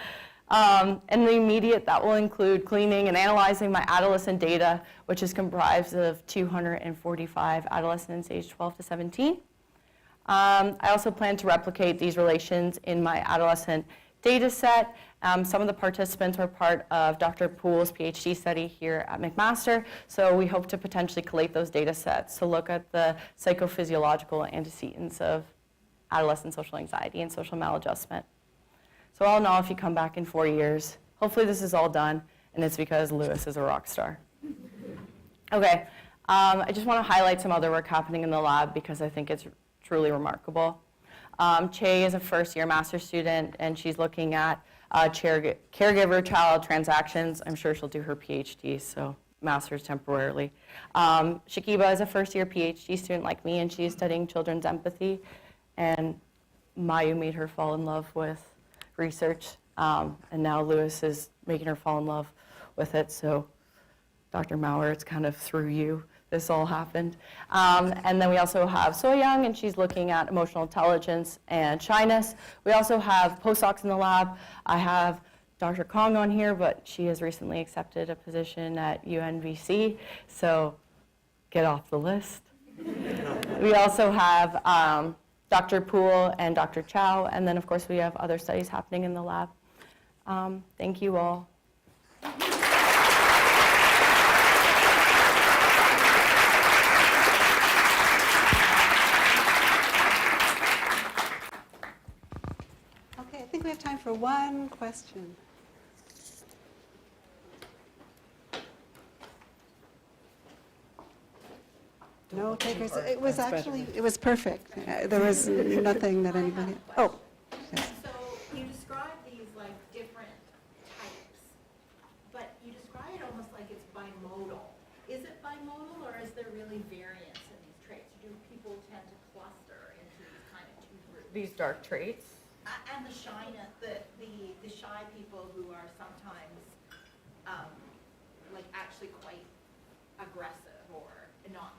And the immediate, that will include cleaning and analyzing my adolescent data, which is comprised of 245 adolescents aged 12 to 17. I also plan to replicate these relations in my adolescent data set. Some of the participants were part of Dr. Poole's PhD study here at McMaster, so we hope to potentially collate those data sets to look at the psychophysiological antecedents of adolescent social anxiety and social maladjustment. So all in all, if you come back in 4 years, hopefully this is all done, and it's because Lewis is a rock star. Okay, I just want to highlight some other work happening in the lab because I think it's truly remarkable. Che is a first-year master's student, and she's looking at caregiver-child transactions. I'm sure she'll do her PhD, so master's temporarily. Shakiba is a first-year PhD student like me, and she's studying children's empathy. And Mayu made her fall in love with research, and now Lewis is making her fall in love with it. So, Dr. Maurer, it's kind of through you this all happened. And then we also have So Young, and she's looking at emotional intelligence and shyness. We also have postdocs in the lab. I have Dr. Kong on here, but she has recently accepted a position at UNBC, so get off the list. We also have Dr. Poole and Dr. Chow, and then of course we have other studies happening in the lab. Thank you all. Okay, I think we have time for one question. No takers. It was actually, it was perfect. There was nothing that anybody, oh. Yes. So you describe these like different types, but you describe it almost like it's bimodal. Is it bimodal, or is there really variance in these traits? Do people tend to cluster into these kind of two groups? These dark traits? And the shyness, the shy people who are sometimes like actually quite aggressive or not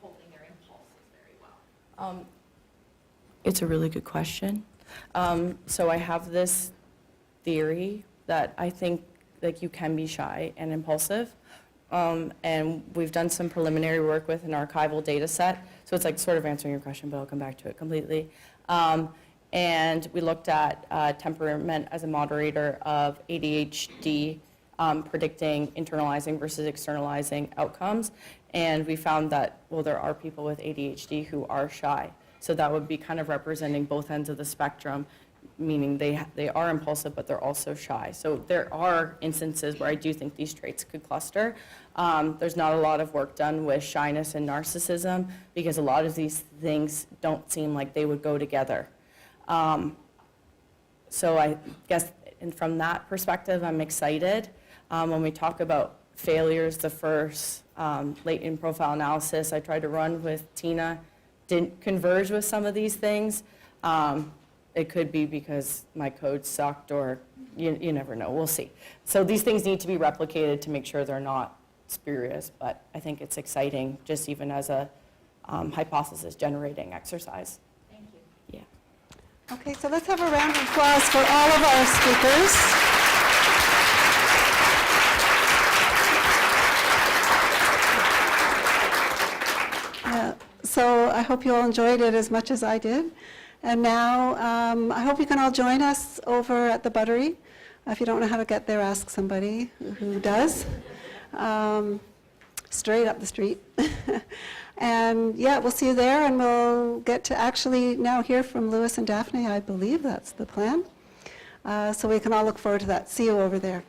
holding their impulses very well. It's a really good question. So I have this theory that I think like you can be shy and impulsive. And we've done some preliminary work with an archival data set. So it's like sort of answering your question, but I'll come back to it completely. And we looked at temperament as a moderator of ADHD, predicting internalizing versus externalizing outcomes. And we found that, well, there are people with ADHD who are shy. So that would be kind of representing both ends of the spectrum, meaning they are impulsive, but they're also shy. So there are instances where I do think these traits could cluster. There's not a lot of work done with shyness and narcissism because a lot of these things don't seem like they would go together. So I guess, and from that perspective, I'm excited. When we talk about failures, the first latent profile analysis I tried to run with Tina didn't converge with some of these things. It could be because my code sucked, or you never know, we'll see. So these things need to be replicated to make sure they're not spurious, but I think it's exciting just even as a hypothesis generating exercise. Thank you. Yeah. Okay, so let's have a round of applause for all of our speakers. So I hope you all enjoyed it as much as I did. And now I hope you can all join us over at the Buttery If you don't know how to get there, ask somebody who does. Straight up the street. And yeah, we'll see you there, and we'll get to actually now hear from Louis and Daphne. I believe that's the plan. So we can all look forward to that. See you over there.